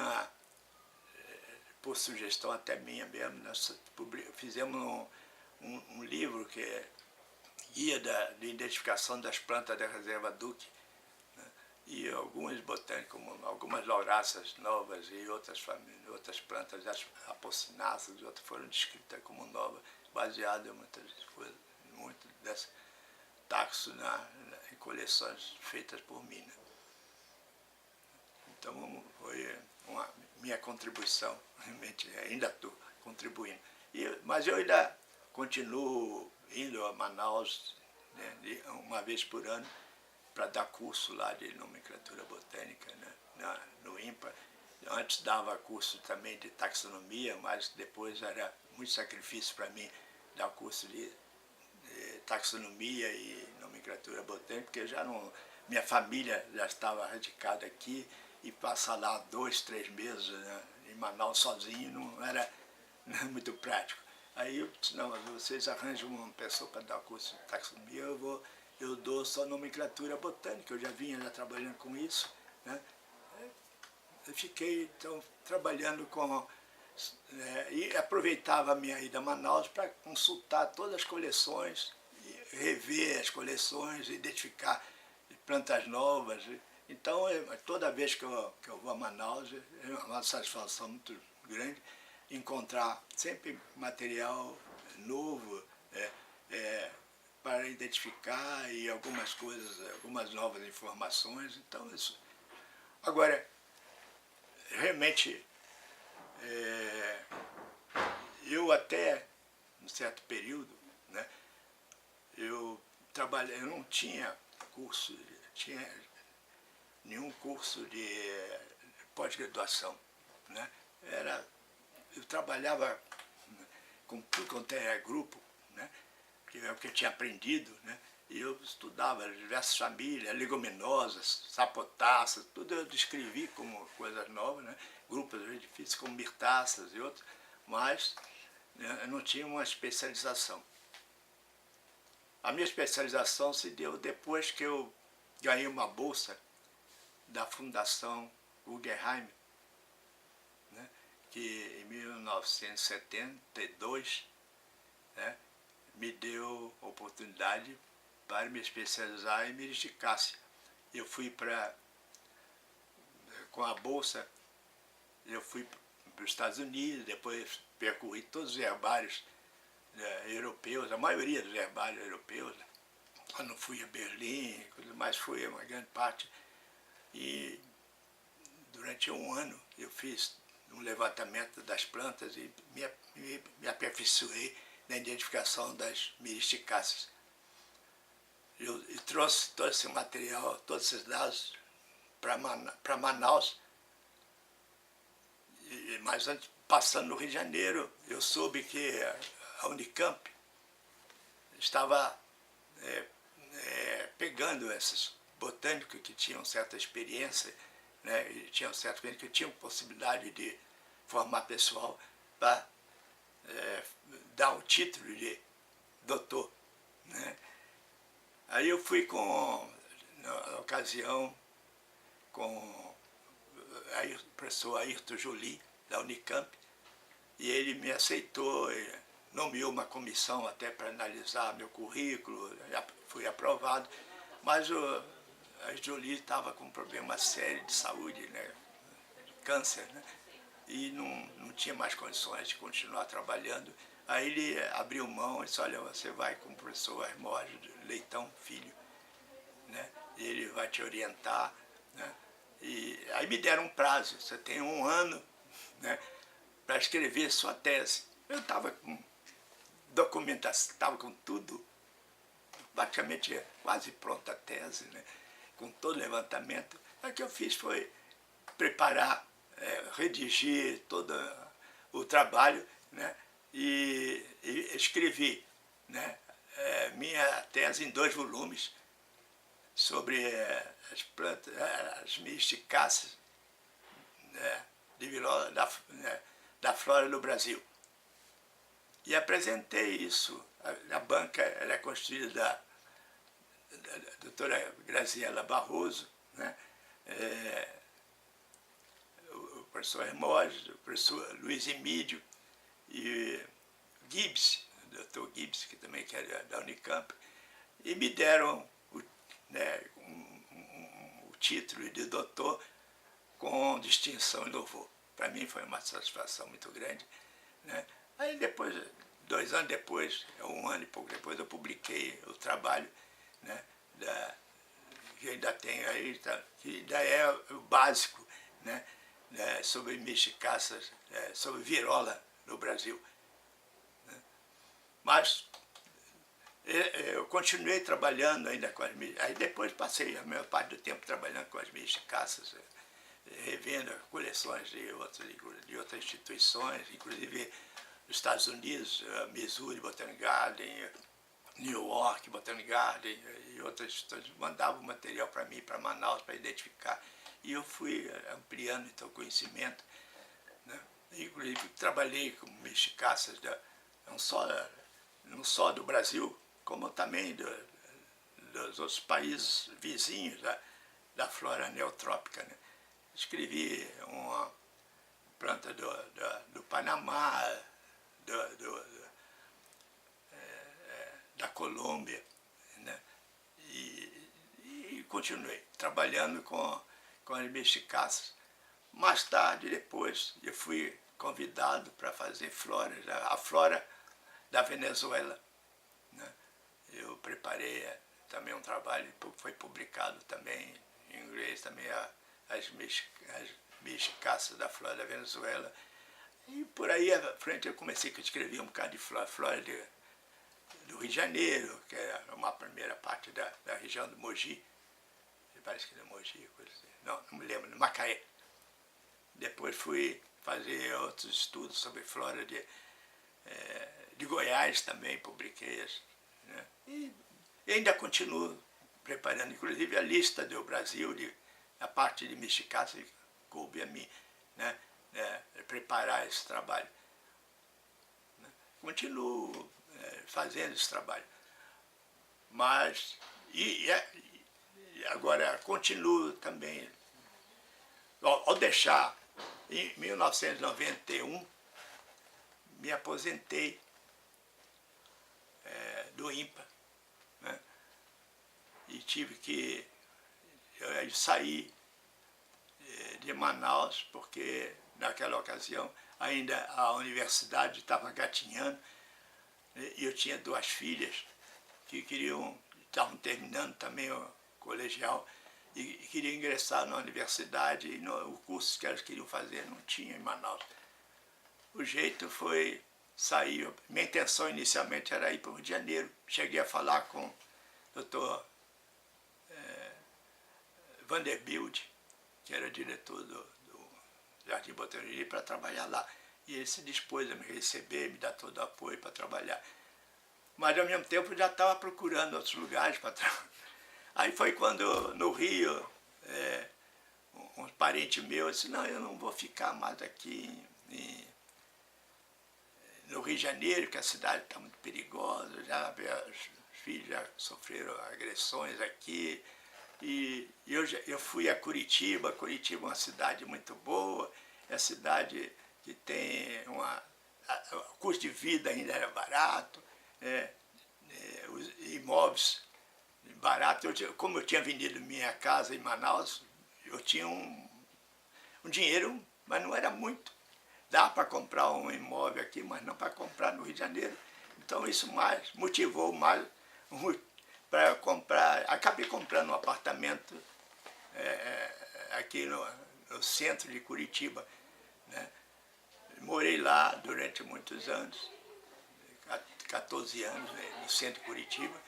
por sugestão até minha mesmo, nós fizemos um livro que é Guia de Identificação das Plantas da Reserva Duque, né? E alguns botânicos, como algumas lauráceas novas e outras plantas, as apocináceas e outras foram descritas como novas, baseadas em muitas coisas, muito desse taxo em coleções feitas por mim, né? Então, foi minha contribuição, realmente, ainda estou contribuindo. Mas eu ainda continuo indo a Manaus, né, uma vez por ano, para dar curso lá de nomenclatura botânica, né, no INPA. Antes dava curso também de taxonomia, mas depois era muito sacrifício para mim dar curso de taxonomia e nomenclatura botânica, porque minha família já estava radicada aqui, e passar lá 2, 3 meses, né, em Manaus sozinho não era muito prático. Aí eu disse, não, vocês arranjam uma pessoa para dar curso de taxonomia, eu dou só nomenclatura botânica, eu já vinha trabalhando com isso, né? Eu fiquei, então, trabalhando e aproveitava a minha ida a Manaus para consultar todas as coleções, rever as coleções, identificar plantas novas. Então, toda vez que eu vou a Manaus, é uma satisfação muito grande encontrar sempre material novo, para identificar, e algumas coisas, algumas novas informações. Então, isso. Agora, realmente, eu até, um certo período, né, eu não tinha nenhum curso de pós-graduação, né? Eu trabalhava com tudo quanto era grupo, né? Que é o que eu tinha aprendido, né? E eu estudava diversas famílias, leguminosas, sapotáceas, tudo eu descrevi como coisas novas, né? Grupos difíceis como mirtáceas e outros, mas, né, eu não tinha uma especialização. A minha especialização se deu depois que eu ganhei uma bolsa da Fundação Guggenheim, né, que em 1972, né, me deu oportunidade para me especializar em meristicácea. Eu fui com a bolsa, eu fui para os Estados Unidos, depois percorri todos os herbários europeus, a maioria dos herbários europeus. Quando fui a Berlim, mas fui uma grande parte. E durante um ano eu fiz um levantamento das plantas e me aperfeiçoei na identificação das meristicáceas. Eu trouxe todo esse material, todos esses dados para Manaus, mas antes passando no Rio de Janeiro, eu soube que a Unicamp estava pegando esses botânicos que tinham certa experiência, né, e tinham certa experiência, que tinham possibilidade de formar pessoal para dar o título de doutor, né. Aí eu fui na ocasião, com o professor Ayrton Joly, da Unicamp, e ele me aceitou, nomeou uma comissão até para analisar meu currículo, fui aprovado, mas a Joly estava com um problema sério de saúde, né, de câncer, né, e não tinha mais condições de continuar trabalhando. Aí ele abriu mão e disse, olha, você vai com o professor Hermógenes Leitão Filho, né, e ele vai te orientar, né. E aí me deram um prazo, você tem 1 ano, né, para escrever sua tese. Eu estava com documentação, estava com tudo, praticamente quase pronta a tese, né, com todo o levantamento. O que eu fiz foi preparar, redigir todo o trabalho, né, e escrevi, né, minha tese em 2 volumes sobre as plantas, as misticáceas, né, de virola da flora do Brasil. E apresentei isso. A banca era constituída da doutora Graziela Barroso, né, o professor Hermógenes, o professor Luiz Emídio e Gibbs, o doutor Gibbs, que também era da Unicamp, e me deram o título de doutor com distinção e louvor. Para mim foi uma satisfação muito grande, né? Aí depois, 2 anos depois, 1 ano e pouco depois, eu publiquei o trabalho, né, que ainda tem aí, que ainda é o básico, né, sobre misticáceas, sobre virola no Brasil, né. Mas eu continuei trabalhando ainda com as misticáceas. Aí depois passei a maior parte do tempo trabalhando com as misticáceas, revendo coleções de outras instituições, inclusive nos Estados Unidos, Missouri Botanic Garden, New York Botanic Garden e outras instituições mandavam material para mim, para Manaus, para identificar. E eu fui ampliando então o conhecimento, né? Inclusive trabalhei com misticáceas não só do Brasil, como também dos outros países vizinhos da flora neotrópica, né? Escrevi uma planta do Panamá, da Colômbia, né? E continuei trabalhando com as misticáceas. Mais tarde, depois, eu fui convidado para fazer a flora da Venezuela, né? Eu preparei também um trabalho, foi publicado também em inglês, também as misticáceas da flora da Venezuela. E por aí à frente eu comecei a escrever um bocado de flora do Rio de Janeiro, que é uma primeira parte da região do Mogi, parece que é Mogi, coisa assim. Não me lembro, Macaé. Depois fui fazer outros estudos sobre flora de Goiás também, publiquei, né? E ainda continuo preparando, inclusive, a lista do Brasil, a parte de misticácea, coube a mim, né, preparar esse trabalho, né? Continuo fazendo esse trabalho, mas agora continuo também, ao deixar, em 1991, me aposentei do INPA, né? E tive que sair de Manaus, porque naquela ocasião ainda a universidade estava gatinhando, né? E eu tinha 2 filhas que estavam terminando também o colegial e queriam ingressar na universidade, e o curso que elas queriam fazer não tinha em Manaus. O jeito foi sair. Minha intenção inicialmente era ir para o Rio de Janeiro. Cheguei a falar com o doutor Vanderbilt, que era diretor do Jardim Botânico, para trabalhar lá. e ele se dispôs a me receber, me dar todo o apoio para trabalhar. Mas, ao mesmo tempo, eu já estava procurando outros lugares para trabalhar. Aí foi quando, no Rio, um parente meu disse, não, eu não vou ficar mais aqui no Rio de Janeiro, que a cidade está muito perigosa, já os filhos já sofreram agressões aqui. E eu fui a Curitiba. Curitiba é uma cidade muito boa, é uma cidade que tem o custo de vida ainda era barato, os imóveis baratos. Como eu tinha vendido minha casa em Manaus, eu tinha um dinheiro, mas não era muito. Dá para comprar um imóvel aqui, mas não para comprar no Rio de Janeiro. Então isso motivou mais para eu comprar. Acabei comprando um apartamento aqui no centro de Curitiba, né? Morei lá durante muitos anos, 14 anos, né, no centro de Curitiba,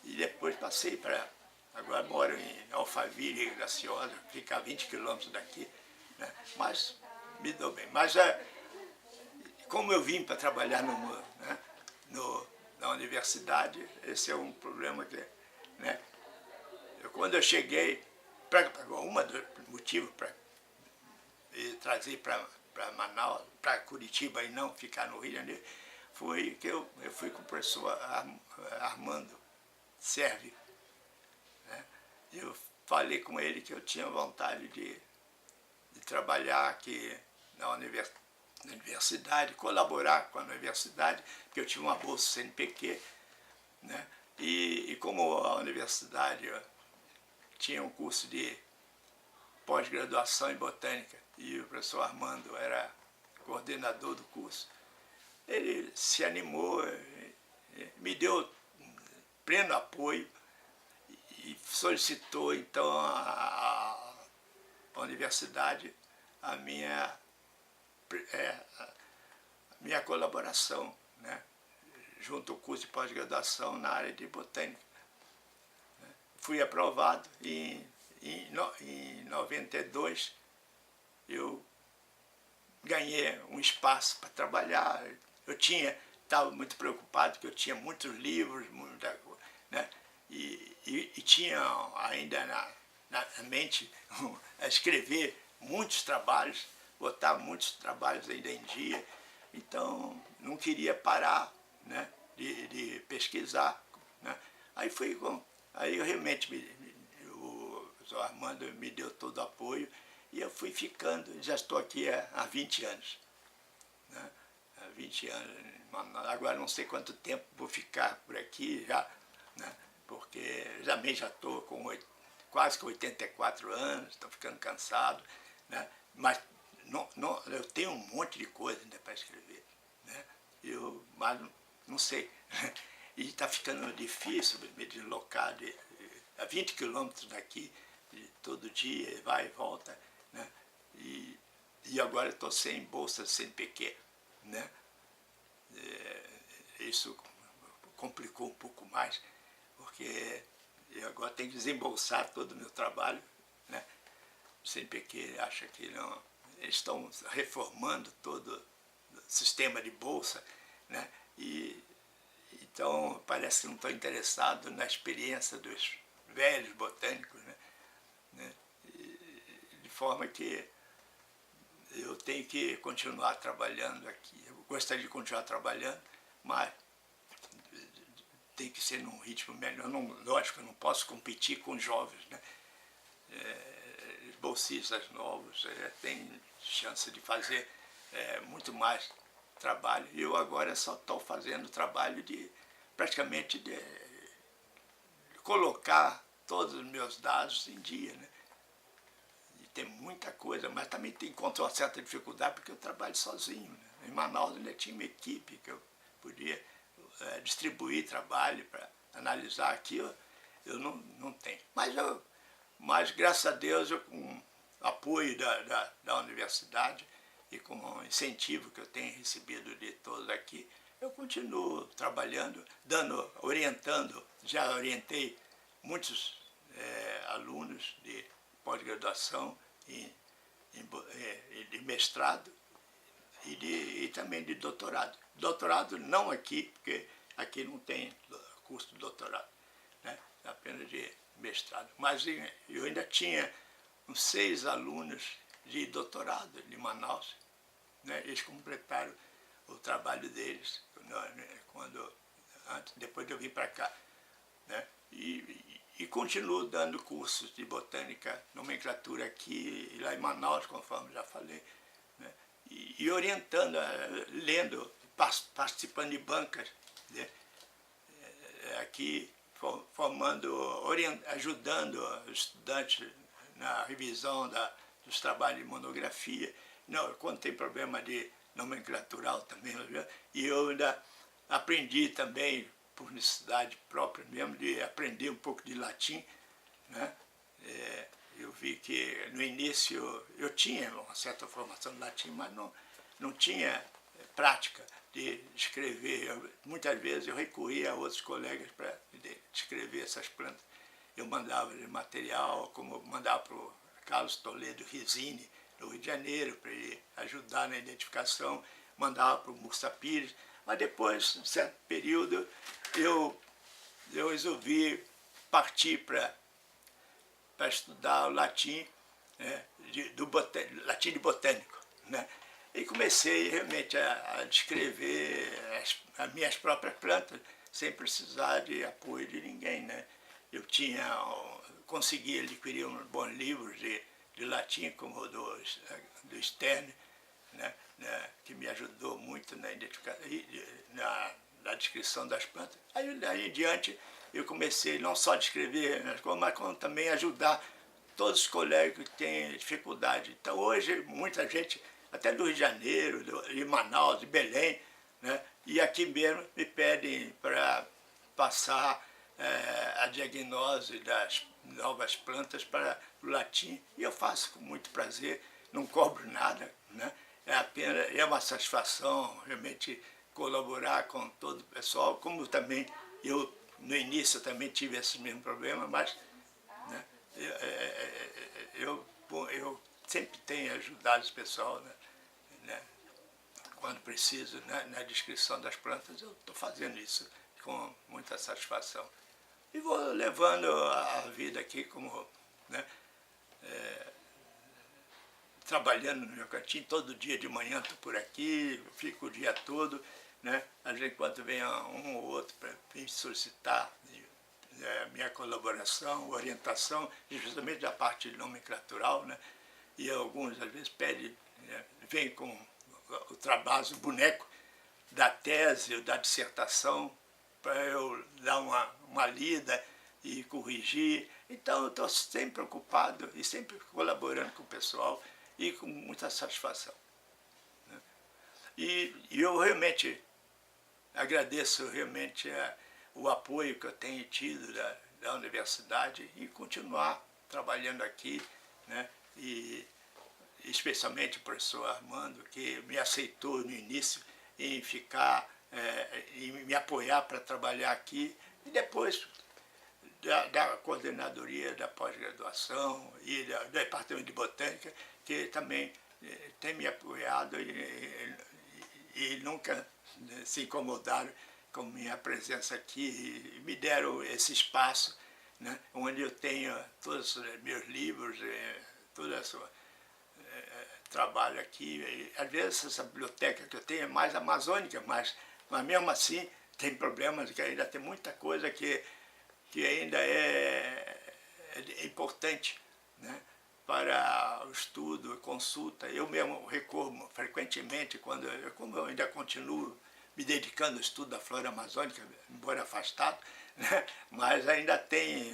e depois passei para... Agora moro em Alphaville, Graciosa, fica a 20 quilômetros daqui, né? Mas me dou bem. Mas como eu vim para trabalhar na universidade, esse é um problema que... Né? Quando eu cheguei, um dos motivos para trazer para Manaus, para Curitiba e não ficar no Rio de Janeiro, foi que eu fui com o professor Armando Serve. Né? Eu falei com ele que eu tinha vontade de trabalhar aqui na universidade, colaborar com a universidade, porque eu tive uma bolsa CNPq, né? E como a universidade tinha um curso de pós-graduação em botânica e o professor Armando era coordenador do curso, ele se animou, me deu pleno apoio e solicitou então à universidade a minha colaboração, né, junto ao curso de pós-graduação na área de botânica. Fui aprovado e em 92 eu ganhei um espaço para trabalhar. Eu estava muito preocupado, porque eu tinha muitos livros, né, e tinha ainda na mente escrever muitos trabalhos, botar muitos trabalhos ainda em dia. Então, não queria parar, né, de pesquisar. Né. Aí eu realmente, o Armando me deu todo o apoio e eu fui ficando, já estou aqui há 20 anos. Né, há 20 anos, agora não sei quanto tempo vou ficar por aqui já, né, porque também já estou com quase que 84 anos, estou ficando cansado, né, mas eu tenho um monte de coisa ainda para escrever, né, mas não sei. E está ficando difícil me deslocar a 20 quilômetros daqui, todo dia, vai e volta, né? E agora estou sem bolsa, sem CNPq, né? Isso complicou um pouco mais, porque eu agora tenho que desembolsar todo o meu trabalho, né? O CNPq acha que não... Eles estão reformando todo o sistema de bolsa, né? Então, parece que não estão interessados na experiência dos velhos botânicos, né? De forma que eu tenho que continuar trabalhando aqui. Eu gostaria de continuar trabalhando, mas tem que ser num ritmo melhor. Lógico, eu não posso competir com jovens, né? Bolsistas novos têm chance de fazer muito mais trabalho. Eu agora só estou fazendo trabalho praticamente de colocar todos os meus dados em dia, né? E tem muita coisa, mas também encontro uma certa dificuldade porque eu trabalho sozinho, né? Em Manaus ainda tinha uma equipe que eu podia distribuir trabalho para analisar. Aqui eu não tenho. Mas graças a Deus, com o apoio da universidade e com o incentivo que eu tenho recebido de todos aqui, eu continuo trabalhando, orientando. Já orientei muitos alunos de pós-graduação e de mestrado, e também de doutorado. Doutorado não aqui, porque aqui não tem curso de doutorado, né? Apenas de mestrado. Mas eu ainda tinha uns 6 alunos de doutorado de Manaus, né? Eles completaram o trabalho deles depois de eu vir para cá, né? E continuo dando cursos de botânica, nomenclatura aqui e lá em Manaus, conforme já falei, né? E orientando, lendo, participando de bancas, né? Aqui formando, ajudando os estudantes na revisão dos trabalhos de monografia. Não, quando tem problema de nomenclatural também, e eu ainda aprendi também, por necessidade própria mesmo, de aprender um pouco de latim, né? Eu vi que no início eu tinha uma certa formação de latim, mas não tinha prática de escrever. Muitas vezes eu recorria a outros colegas para escrever essas plantas. Eu mandava de material, como eu mandava para o Carlos Toledo Risini, no Rio de Janeiro, para ele ajudar na identificação, mandava para o Mursa Pires, mas depois, em certo período, eu resolvi partir para estudar o latim, né, latim de botânico, né? E comecei realmente a descrever as minhas próprias plantas, sem precisar de apoio de ninguém, né? Eu consegui adquirir uns bons livros de latim, como o do Stern, né, que me ajudou muito na descrição das plantas. Aí, daí em diante, eu comecei não só a descrever, mas como também ajudar todos os colegas que têm dificuldade. Então, hoje, muita gente, até do Rio de Janeiro, de Manaus, de Belém, né, e aqui mesmo me pedem para passar a diagnose das novas plantas para o latim, e eu faço com muito prazer, não cobro nada, né? É uma satisfação realmente colaborar com todo o pessoal, como também eu, no início, também tive esse mesmo problema, mas, né, eu sempre tenho ajudado o pessoal, né, quando preciso, né, na descrição das plantas, eu estou fazendo isso com muita satisfação. E vou levando a vida aqui como, né, trabalhando no meu cantinho, todo dia de manhã estou por aqui, fico o dia todo, né? Às vezes quando vem um ou outro para me solicitar minha colaboração, orientação, justamente da parte nomenclatural, né? E alguns às vezes pedem, né, vêm com o trabalho, o boneco da tese ou da dissertação, para eu dar uma lida e corrigir. Então eu estou sempre ocupado e sempre colaborando com o pessoal e com muita satisfação, né? E eu realmente agradeço realmente o apoio que eu tenho tido da universidade e continuar trabalhando aqui, né? E especialmente o professor Armando, que me aceitou no início em ficar e me apoiar para trabalhar aqui, e depois da coordenadoria da pós-graduação e do Departamento de Botânica, que também tem me apoiado e nunca se incomodaram com minha presença aqui, e me deram esse espaço, né, onde eu tenho todos os meus livros, todo esse trabalho aqui. E, às vezes essa biblioteca que eu tenho é mais amazônica, mas mesmo assim tem problemas, que ainda tem muita coisa que ainda é importante, né, para o estudo, consulta. Eu mesmo recorro frequentemente, como eu ainda continuo me dedicando ao estudo da flora amazônica, embora afastado, né, mas ainda tem,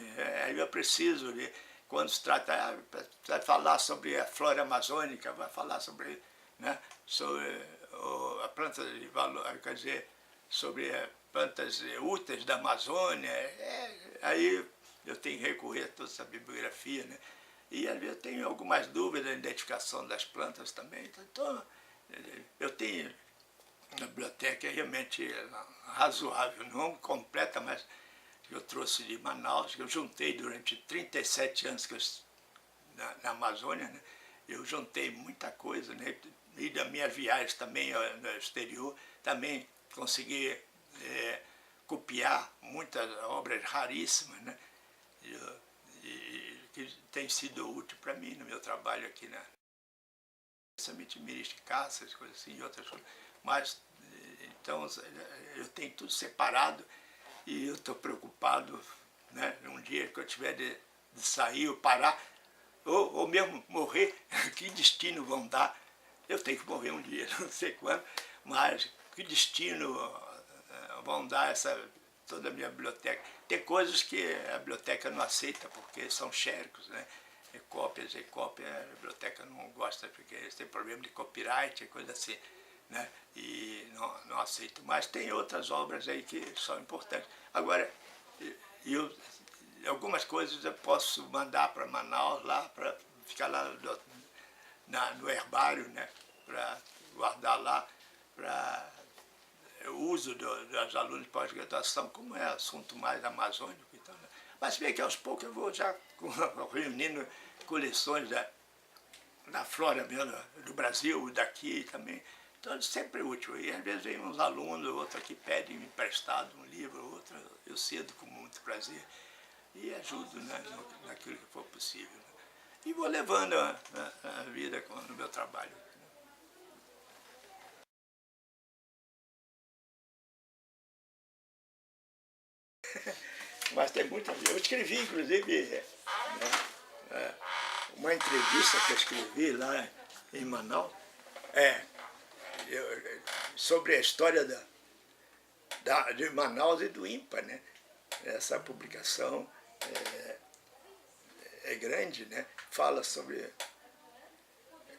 eu preciso de, quando se trata, vai falar sobre a flora amazônica, vai falar sobre, né, sobre a planta de valor, quer dizer, sobre plantas úteis da Amazônia, aí eu tenho que recorrer a toda essa bibliografia, né? E às vezes eu tenho algumas dúvidas na identificação das plantas também. Então, eu tenho uma biblioteca realmente razoável, não completa, mas que eu trouxe de Manaus, que eu juntei durante 37 anos que eu, na Amazônia, né? Eu juntei muita coisa, né? e das minhas viagens também no exterior, também consegui copiar muitas obras raríssimas, né? E que tem sido útil para mim no meu trabalho aqui, né? Principalmente Miris de Caças, coisas assim, e outras coisas. Mas, então, eu tenho tudo separado e eu estou preocupado, né? Um dia que eu tiver de sair ou parar, ou mesmo morrer, que destino vão dar? Eu tenho que morrer um dia, não sei quando, mas que destino vão dar toda a minha biblioteca? Tem coisas que a biblioteca não aceita, porque são xéricos, né? Cópias, a biblioteca não gosta, porque eles têm problema de copyright, coisa assim, né? E não aceito. Mas tem outras obras aí que são importantes. Agora, algumas coisas eu posso mandar para Manaus, lá, para ficar lá no herbário, né? Para guardar lá, para o uso dos alunos de pós-graduação, como é assunto mais amazônico. Então, né? Mas se bem que aos poucos eu vou já reunindo coleções da flora mesmo, do Brasil, daqui também. Então é sempre útil. E às vezes vem uns alunos, outro aqui pedem emprestado um livro, outro eu cedo com muito prazer e ajudo, né, naquilo que for possível. Né? E vou levando a vida no meu trabalho. Mas tem muita... Eu escrevi, inclusive, né, uma entrevista que eu escrevi lá em Manaus, sobre a história de Manaus e do INPA, né? Essa publicação é grande, né? Fala sobre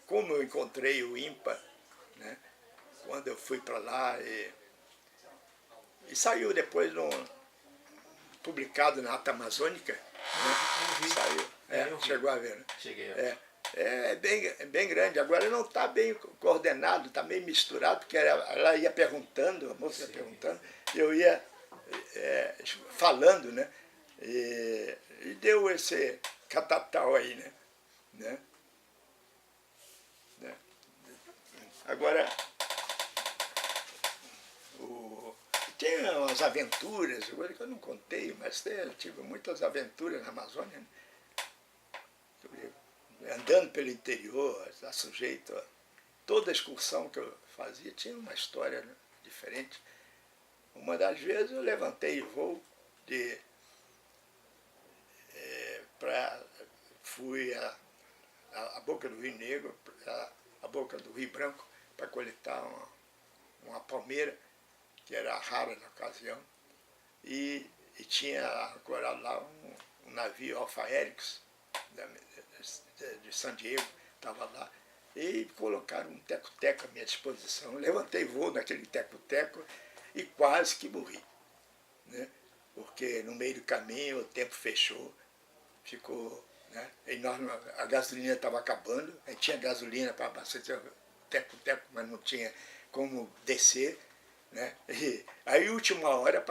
como eu encontrei o INPA, né? Quando eu fui para lá e saiu depois publicado na Ata Amazônica, né? Saiu, chegou a ver, né? Cheguei a ver. É bem grande. Agora não está bem coordenado, está meio misturado, porque ela ia perguntando, a moça ia perguntando, e eu ia falando, né? E deu esse catatal aí, né? Agora, tem umas aventuras, agora que eu não contei, mas eu tive muitas aventuras na Amazônia, né? Andando pelo interior, está sujeito a... Toda excursão que eu fazia tinha uma história, né, diferente. Uma das vezes eu levantei voo fui à boca do Rio Negro, à boca do Rio Branco, para coletar uma palmeira, que era rara na ocasião, e tinha agora lá um navio Alfa Erix, de San Diego, estava lá, e colocaram um teco-teco à minha disposição. Eu levantei voo naquele teco-teco e quase que morri, né? Porque no meio do caminho o tempo fechou, ficou, né? A gasolina estava acabando, a gente tinha gasolina para abastecer o teco-teco, mas não tinha como descer, né? E aí, última hora,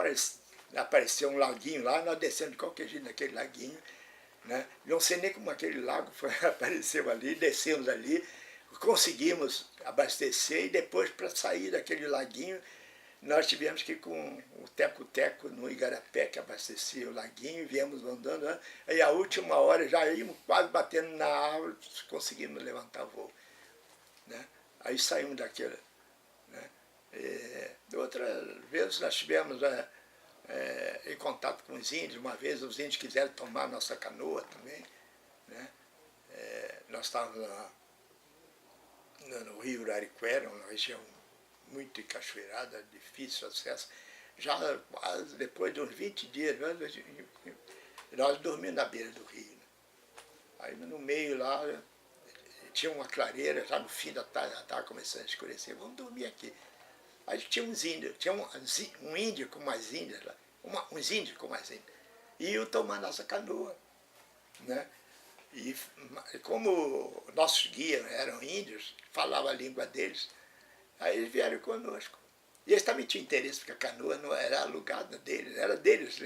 apareceu um laguinho lá, nós descemos de qualquer jeito naquele laguinho, né? Não sei nem como aquele lago apareceu ali, descemos ali, conseguimos abastecer e depois, para sair daquele laguinho, nós tivemos que ir com o teco-teco no Igarapé, que abastecia o laguinho, viemos andando, né? Aí a última hora já íamos quase batendo na árvore, conseguimos levantar voo, né? Aí saímos daquele, né? Outras vezes nós tivemos em contato com os índios, uma vez os índios quiseram tomar nossa canoa também, né? Nós estávamos no Rio Uraricuera, uma região muito encachoeirada, difícil acesso. Já quase depois de uns 20 dias, nós dormimos na beira do rio, né? Aí no meio lá, tinha uma clareira, já no fim da tarde, já estava começando a escurecer, vamos dormir aqui. Aí tinha uns índios, tinha um índio com umas índias lá, uns índios com umas índias, e iam tomar nossa canoa, né? E como nossos guias eram índios, falavam a língua deles, aí eles vieram conosco. E eles também tinham interesse, porque a canoa não era alugada deles, era deles.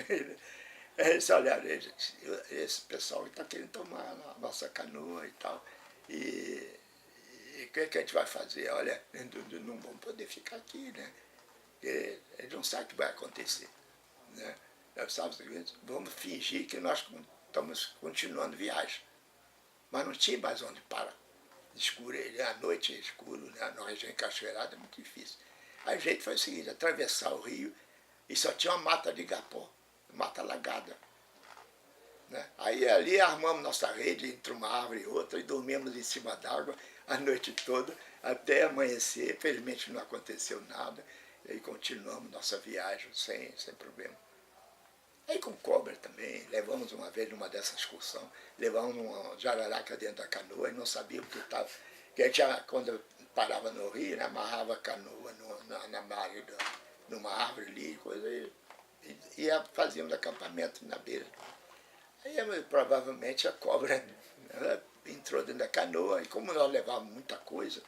Eles olharam, esse pessoal está querendo tomar a nossa canoa e tal. E E o que a gente vai fazer? Olha, não vamos poder ficar aqui, né? Porque a gente não sabe o que vai acontecer, né? Nós vamos fingir que nós estamos continuando viagem. Mas não tinha mais onde parar. Escuro, à noite é escuro, né? Na região encachoeirada é muito difícil. Aí o jeito foi o seguinte, atravessar o rio e só tinha uma mata de igapó, mata alagada. Né? Aí ali armamos nossa rede entre uma árvore e outra e dormimos em cima d'água a noite toda, até amanhecer. Felizmente não aconteceu nada, e aí continuamos nossa viagem sem problema. Aí com cobra também, levamos uma vez numa dessas excursões, levamos uma jararaca dentro da canoa e não sabíamos que estava. Que a gente, quando parava no rio, né, amarrava a canoa na margem, numa árvore ali, coisa, e fazíamos acampamento na beira. Aí provavelmente a cobra, ela entrou dentro da canoa, e como nós levávamos muita coisa,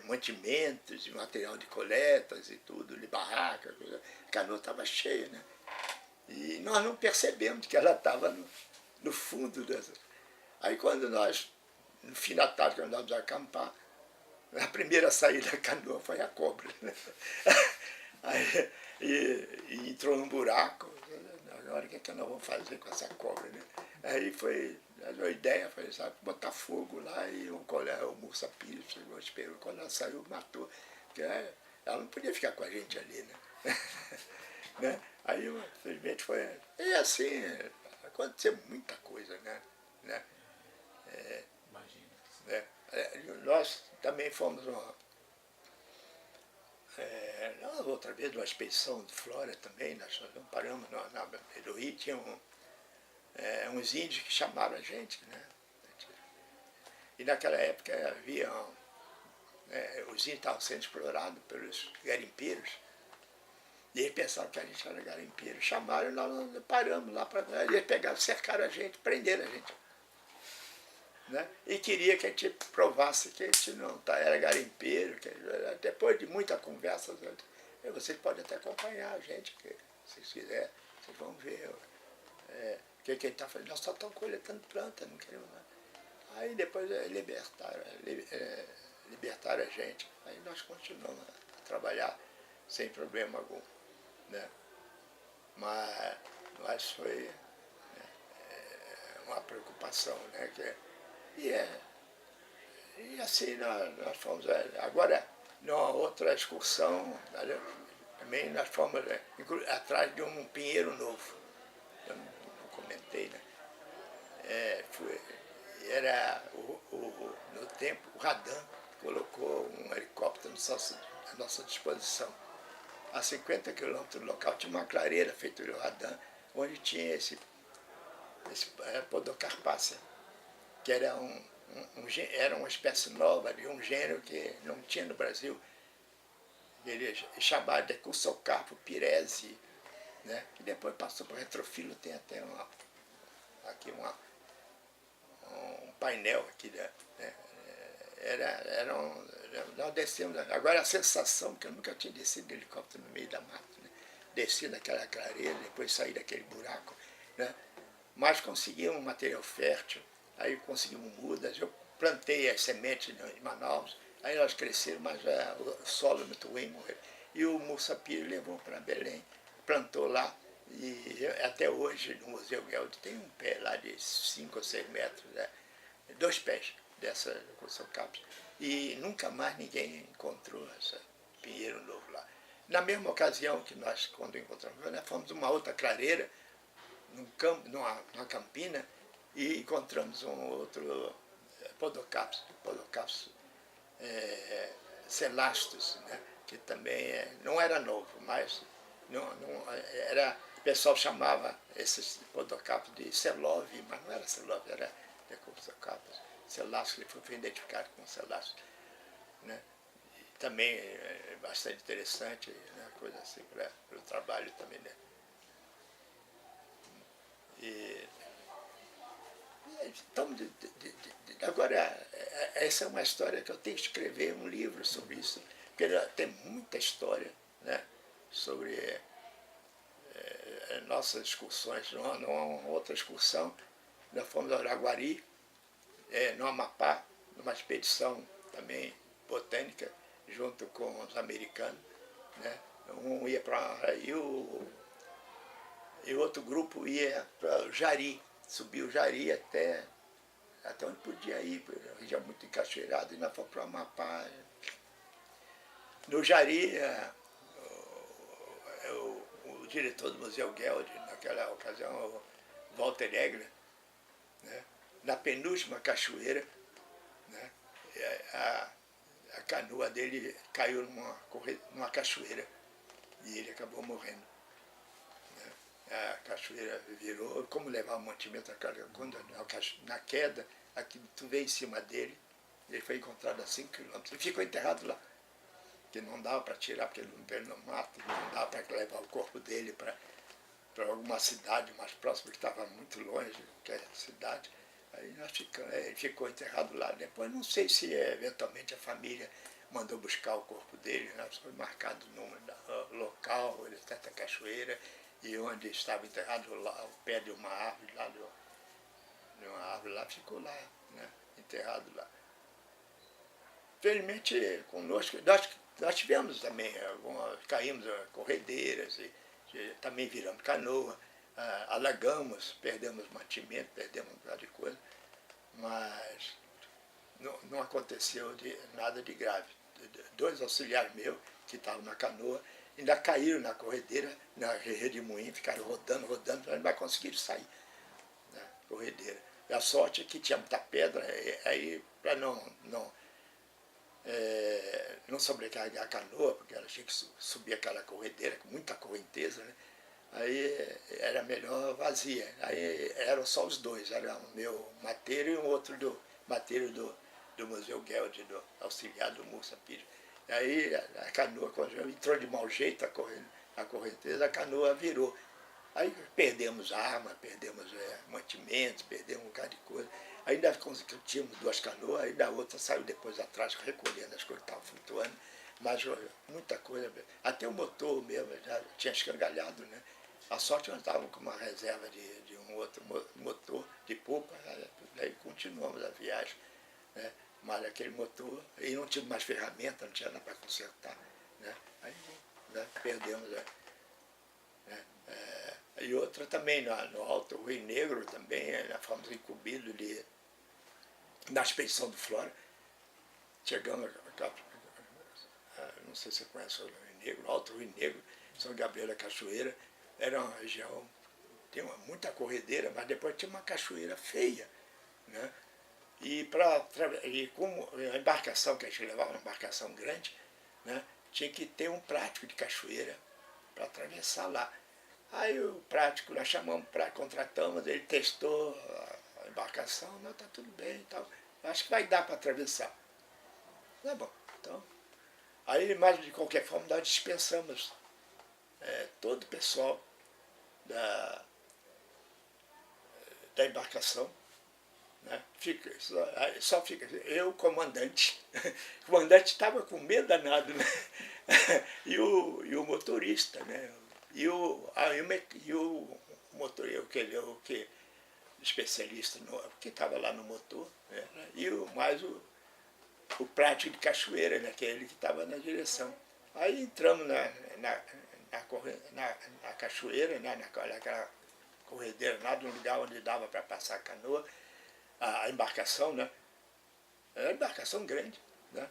mantimentos, material de coletas e tudo, de barraca, coisa, a canoa estava cheia, né? E nós não percebemos que ela estava no fundo dessa. Aí quando nós, no fim da tarde, quando nós vamos acampar, a primeira a sair da canoa foi a cobra. Né? Aí, e entrou num buraco. Agora o que nós vamos fazer com essa cobra? Né? Aí foi, a ideia foi, sabe, botar fogo lá e o Mussa Pires chegou, esperou, quando ela saiu, matou. Porque ela não podia ficar com a gente ali, né? Né? Aí, infelizmente, foi... E assim, aconteceu muita coisa, né? Imagina. Nós também fomos outra vez numa expedição de Flora também, nós não paramos na beira do rio, tinha uns índios que chamaram a gente, né? E naquela época havia... os índios estavam sendo explorados pelos garimpeiros, e eles pensavam que a gente era garimpeiro. Chamaram e nós paramos lá, eles pegaram, cercaram a gente, prenderam a gente. Né? E queria que a gente provasse que a gente não era garimpeiro. Depois de muita conversa, vocês podem até acompanhar a gente, se vocês quiserem, vocês vão ver o que a gente está fazendo. Nós só estamos coletando planta, não queremos nada. Aí depois libertaram a gente. Aí nós continuamos a trabalhar sem problema algum. Né? Mas foi uma preocupação, né? E assim nós fomos. Agora, numa outra excursão, também nós fomos atrás de um pinheiro novo. Eu não comentei, né? Era no tempo, o Radan colocou um helicóptero à nossa disposição. A 50 quilômetros do local tinha uma clareira feita do Radan, onde tinha esse Podocarpácea, que era era uma espécie nova de um gênero que não tinha no Brasil. Ele é chamado de Cussocarpo pirese, né? E depois passou para o retrofilo, tem até aqui um painel aqui, né? Nós descemos, agora a sensação que eu nunca tinha descido de helicóptero no meio da mata, né? Desci daquela clareira, depois saí daquele buraco, né? Mas conseguimos um material fértil, aí conseguimos mudas, eu plantei as sementes em Manaus, aí elas cresceram, mas o solo é muito ruim, morreu. E o Mussa Pires levou para Belém, plantou lá, e até hoje no Museu Gueldi tem um pé lá de 5 ou 6 metros, né? 2 pés dessa construção cápsula. E nunca mais ninguém encontrou esse pinheiro novo lá. Na mesma ocasião que nós, quando encontramos, nós fomos numa outra clareira, numa campina, e encontramos um outro Podocarpus celastus, né? Que também não era novo, mas o pessoal chamava esses Podocarpus de Celov, mas não era Celov, era Podocarpus celastus, que foi identificado como celastus, né? E também é bastante interessante, né? Coisa assim, para o trabalho também, né? Então, agora, essa é uma história que eu tenho que escrever um livro sobre isso, porque tem muita história, né, sobre nossas excursões. Numa outra excursão, nós fomos ao Araguari, no Amapá, numa expedição também botânica, junto com os americanos, né? Um ia para... E o outro grupo ia para o Jari, subiu o Jari até onde podia ir, região muito encachoeirada, e nós fomos para o Amapá. No Jari, o diretor do Museu Geld, naquela ocasião, o Walter Egler, né? Na penúltima cachoeira, né? A canoa dele caiu numa cachoeira e ele acabou morrendo. A cachoeira virou, como levar o mantimento na queda, aqui tu veio em cima dele, ele foi encontrado a 5 quilômetros e ficou enterrado lá. Porque não dava para tirar, porque ele no mato, não dava para levar o corpo dele para alguma cidade mais próxima, que estava muito longe, que é a cidade. Aí nós ficamos, ele ficou enterrado lá. Depois não sei se eventualmente a família mandou buscar o corpo dele, né? Foi marcado no local, ele está na cachoeira, e onde estava enterrado lá, ao pé de uma árvore, ficou lá, né? Enterrado lá. Felizmente, conosco, nós tivemos também, caímos corredeiras, e também viramos canoa, alagamos, perdemos mantimento, perdemos um bocado de coisa, mas não aconteceu nada de grave. 2 auxiliares meus, que estavam na canoa, ainda caíram na corredeira, na redemoinho, ficaram rodando, mas conseguiram sair da corredeira. E a sorte é que tinha muita pedra, aí para não sobrecarregar a canoa, porque ela tinha que subir aquela corredeira com muita correnteza, né? Aí era melhor vazia. Aí eram só os dois, era o meu mateiro e um outro mateiro do Museu Geld, do auxiliar do Mursa Pires. Aí a canoa, quando entrou de mau jeito a correnteza, a canoa virou. Aí perdemos arma, perdemos mantimentos, perdemos um bocado de coisa. Ainda tínhamos 2 canoas, aí da outra saiu depois atrás, recolhendo as coisas que estavam flutuando. Mas muita coisa, até o motor mesmo já tinha escangalhado, né? A sorte nós estávamos com uma reserva de um outro motor de polpa, aí continuamos a viagem, né? Mas aquele motor, e não tinha mais ferramenta, não tinha nada para consertar, né? Aí, né, perdemos. E outra também, no Alto Rio Negro, também, nós fomos incumbidos na expedição do Flora. Chegamos, não sei se você conhece o Rio Negro, Alto Rio Negro, São Gabriel da Cachoeira, era uma região, tinha muita corredeira, mas depois tinha uma cachoeira feia, né? E como a embarcação que a gente levava, uma embarcação grande, né, tinha que ter um prático de cachoeira para atravessar lá. Aí o prático, nós chamamos, contratamos, ele testou a embarcação, não, está tudo bem e tal, acho que vai dar para atravessar. Tá bom, então. Aí, mas de qualquer forma, nós dispensamos todo o pessoal da embarcação, né? Só fica eu, o comandante. O comandante estava com medo danado, né? E o motorista, né? E o motorista, o especialista que estava lá no motor, né? E mais o prático de cachoeira, né? Que é ele que estava na direção. Aí entramos na cachoeira, né? Naquela corredeira lá, num lugar onde dava para passar a canoa, a embarcação, né? Era uma embarcação grande, né?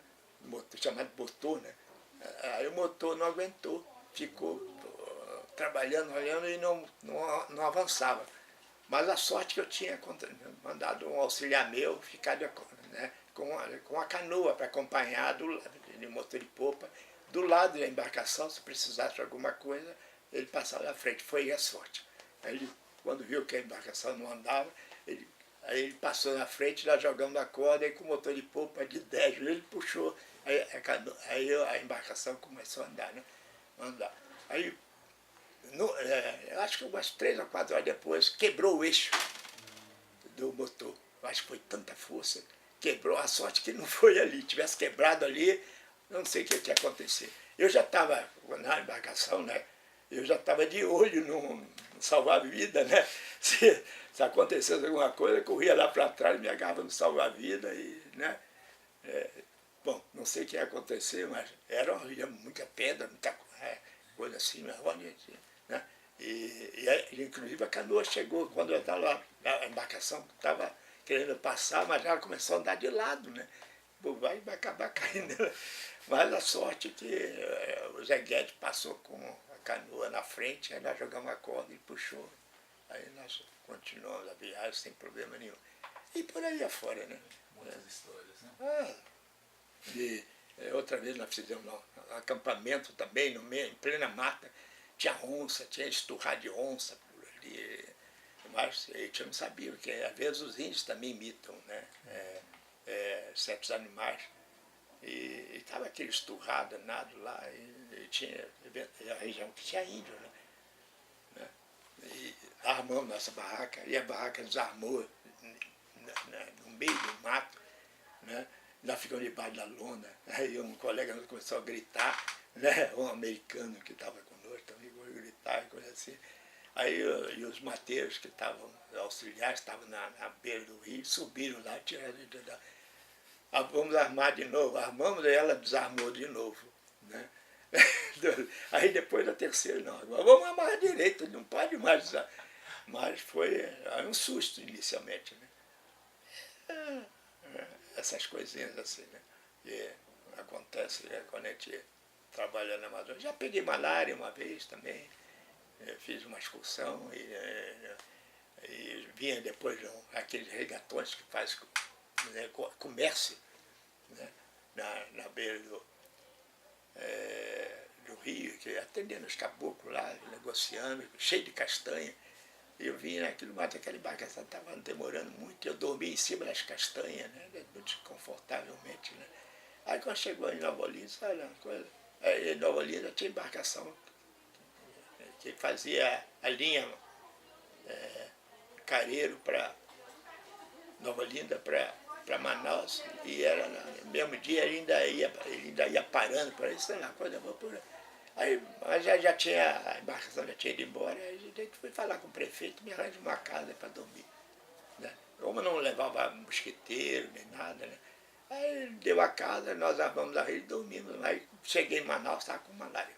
Chamado motor, né? Aí o motor não aguentou, ficou trabalhando, olhando e não avançava. Mas a sorte que eu tinha mandado um auxiliar meu ficar né, com a canoa para acompanhar de motor de popa, do lado da embarcação, se precisasse de alguma coisa, ele passava na frente. Foi a sorte. Aí ele, quando viu que a embarcação não andava, aí ele passou na frente, nós jogamos a corda, e com o motor de popa de 10, ele puxou, aí a embarcação começou a andar, né? Aí, acho que umas 3 ou 4 horas depois, quebrou o eixo do motor. Acho que foi tanta força, quebrou. A sorte que não foi ali. Tivesse quebrado ali, não sei o que ia acontecer. Eu já estava na embarcação, né? Eu já estava de olho no salva-vida, né? Se acontecesse alguma coisa, eu corria lá para trás, me agarrava no salva-vida e, né? Bom, não sei o que ia acontecer, mas era muita pedra, muita coisa assim, né? Inclusive a canoa chegou, quando eu estava lá, a embarcação estava querendo passar, mas ela começou a andar de lado, né? Pô, vai acabar caindo. Mas a sorte é que o Zé Guedes passou com a canoa na frente, aí nós jogamos a corda e puxou. Aí nós continuamos a viagem sem problema nenhum. E por aí afora, né? Muitas histórias, né? E outra vez nós fizemos um acampamento também, no meio, em plena mata. Tinha onça, tinha esturrado de onça por ali. Mas a gente não sabia, porque às vezes os índios também imitam, né? Certos animais. E estava aquele esturrado danado lá, e tinha a região que tinha índio, né? E armamos nossa barraca, e a barraca desarmou no meio do mato, né? Nós ficamos debaixo da lona, aí um colega nos começou a gritar, né? Um americano que estava conosco também começou a gritar e coisa assim. Aí e os mateiros que estavam, auxiliares, estavam na beira do rio, subiram lá, tiraram vamos armar de novo, armamos e ela desarmou de novo, né? Aí depois da terceira, não, agora vamos amarrar direito, não pode mais usar. Mas foi um susto inicialmente, né? Essas coisinhas assim, né? Que acontece quando a gente trabalha na Amazônia. Já peguei malária uma vez também, fiz uma excursão e vinha depois aqueles regatões que faz, né, comércio, né, na beira do rio, que atendendo os caboclos lá, negociando, cheio de castanha. E eu vim naquilo mato, aquela embarcação estava demorando muito, eu dormi em cima das castanhas, né, muito desconfortavelmente, né. Aí quando chegou em Nova Olinda, olha uma coisa, em Nova Olinda tinha embarcação que fazia a linha Careiro para Nova Olinda, para Manaus, e era no mesmo dia ele ainda ia parando para isso, sei lá, coisa boa por aí. Aí já tinha, a embarcação já tinha ido embora, aí a gente foi falar com o prefeito, me arranja uma casa para dormir, né? Como não levava mosquiteiro nem nada, né? Aí deu a casa, nós armamos a rede e dormimos. Aí cheguei em Manaus, estava com malária,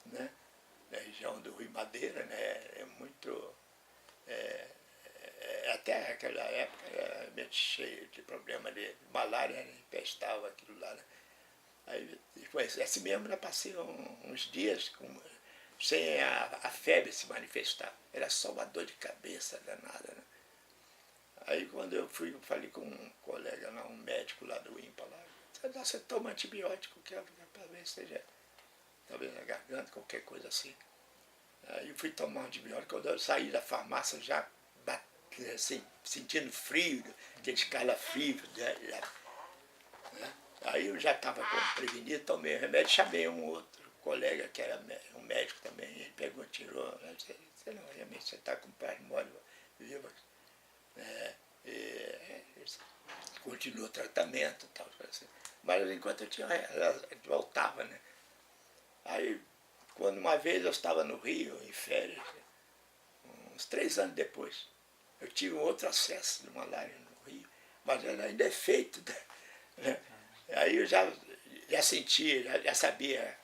né? Na região do Rio Madeira, né? É muito... até aquela época era meio cheio de problema de malária, né? Infestava aquilo lá, né? Aí depois, assim mesmo, eu passei uns dias sem a febre se manifestar. Era só uma dor de cabeça danada, né? Aí quando eu falei com um colega lá, um médico lá do INPA lá, você toma antibiótico, que é para ver se seja, talvez na garganta, qualquer coisa assim. Aí eu fui tomar um antibiótico, quando eu saí da farmácia já assim, sentindo frio, aquele calafrio, né? Aí eu já estava prevenido, tomei o remédio, chamei um outro colega que era um médico também, ele pegou, tirou, você não, realmente você está com plasmódio viva. Continuou o tratamento e tal, assim. Mas enquanto ela voltava, né? Aí, quando uma vez eu estava no Rio, em férias, uns 3 anos depois, eu tive um outro acesso de malária no Rio, mas era ainda efeito, né? Aí eu já sentia, já sabia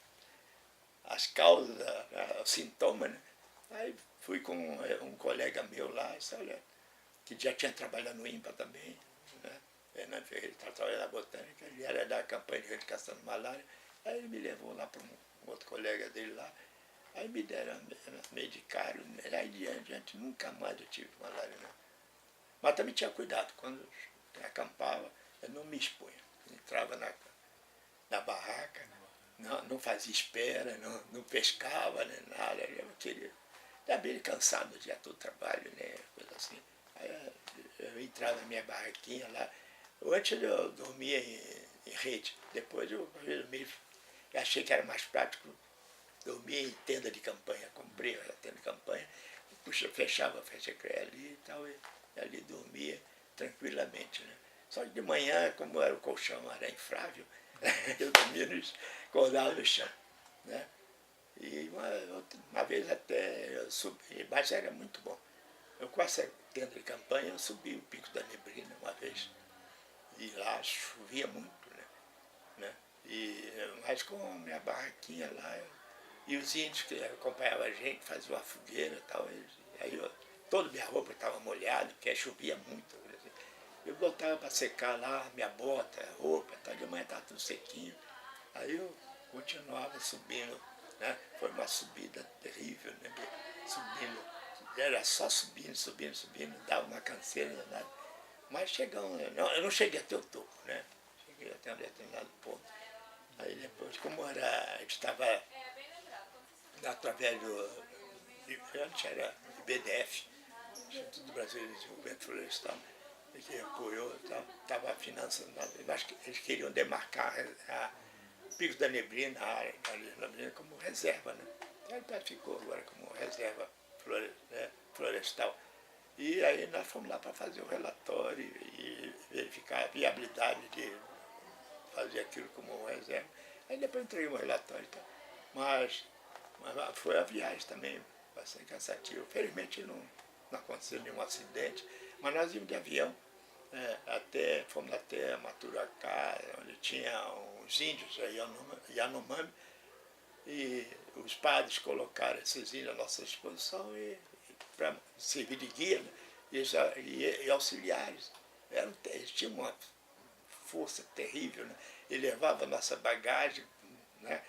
as causas, os sintomas, né? Aí fui com um colega meu lá, disse, olha, que já tinha trabalhado no INPA também, né? Fernando Ferreira, trabalhando na botânica, ele era da campanha de erradicação de malária. Aí ele me levou lá para um outro colega dele lá, aí me deram, medicaram, aí de adiante nunca mais eu tive malária, não. Mas também tinha cuidado, quando eu acampava, eu não me expunha, entrava na barraca, não fazia espera, não pescava, nem nada, eu queria, já bem cansado do dia todo trabalho, né, coisa assim. Aí eu entrava na minha barraquinha lá. Antes eu dormia em rede, depois eu achei que era mais prático dormir em tenda de campanha. Comprei a tenda de campanha, fechava a fechacréia ali e tal, e ali dormia tranquilamente, né? Só que de manhã, como era o colchão era infrável, eu dormia acordava no chão, né? E uma vez até eu subi, mas era muito bom. Eu com essa tenda de campanha, eu subi o Pico da Neblina uma vez. E lá chovia muito, né? Mas com minha barraquinha lá, e os índios que acompanhavam a gente faziam uma fogueira e tal. Toda minha roupa estava molhada, porque chovia muito. Eu botava para secar lá, minha bota, roupa, tal, de manhã estava tudo sequinho. Aí eu continuava subindo, né? Foi uma subida terrível, né? Subindo, era só subindo, subindo, subindo, dava uma canseira, nada. Mas chegamos, eu não cheguei até o topo, né? Cheguei até um determinado ponto. Aí depois, como a gente estava através antes era IBDF, Instituto Brasileiro de Desenvolvimento Florestal, que apoiou, estava financiando, mas eles queriam demarcar o Pico da Neblina, a área da Neblina, como reserva, né? Então ficou agora como reserva florestal. E aí nós fomos lá para fazer o relatório e verificar a viabilidade de fazer aquilo como reserva. Aí depois entreguei o relatório. Então. Mas foi a viagem também bastante cansativa. Felizmente não aconteceu nenhum acidente, mas nós íamos de avião, fomos até Maturacá, onde tinha uns índios, Yanomami, e os padres colocaram esses índios à nossa disposição para servir de guia, né? e auxiliares. Eles tinham uma força terrível, né? E levava a nossa bagagem, né?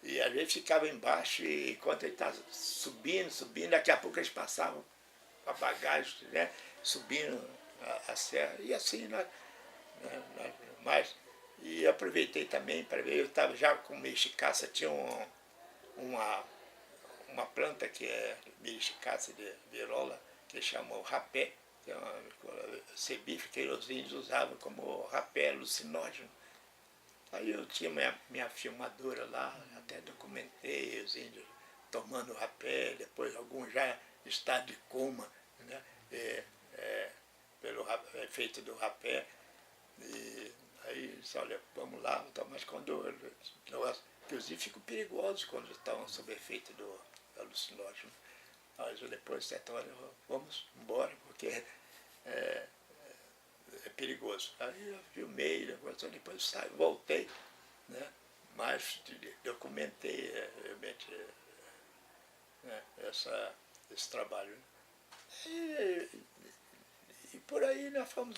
E às vezes ficava embaixo e enquanto ele estava subindo, daqui a pouco eles passavam a bagagem, né? Subindo a serra. E assim e aproveitei também para ver, eu estava já com mexicaça, tinha uma planta que é mexicaça de virola, que chamam rapé, que é uma cebife que os índios usavam como rapé alucinógeno. Aí eu tinha minha filmadora lá, até documentei os índios tomando rapé, depois alguns já em estado de coma, né? Pelo efeito do rapé. E aí disse, olha, vamos lá, mas quando inclusive ficam perigosos quando estão sob efeito do alucinógeno. Mas depois disse, olha, vamos embora, porque é perigoso. Aí eu filmei, depois voltei, né? Mas documentei realmente esse trabalho. E por aí nós fomos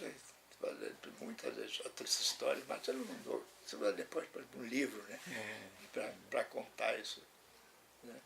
fazendo muitas outras histórias, mas eu não dou. Você vai depois para um livro, né? Para contar isso. Né?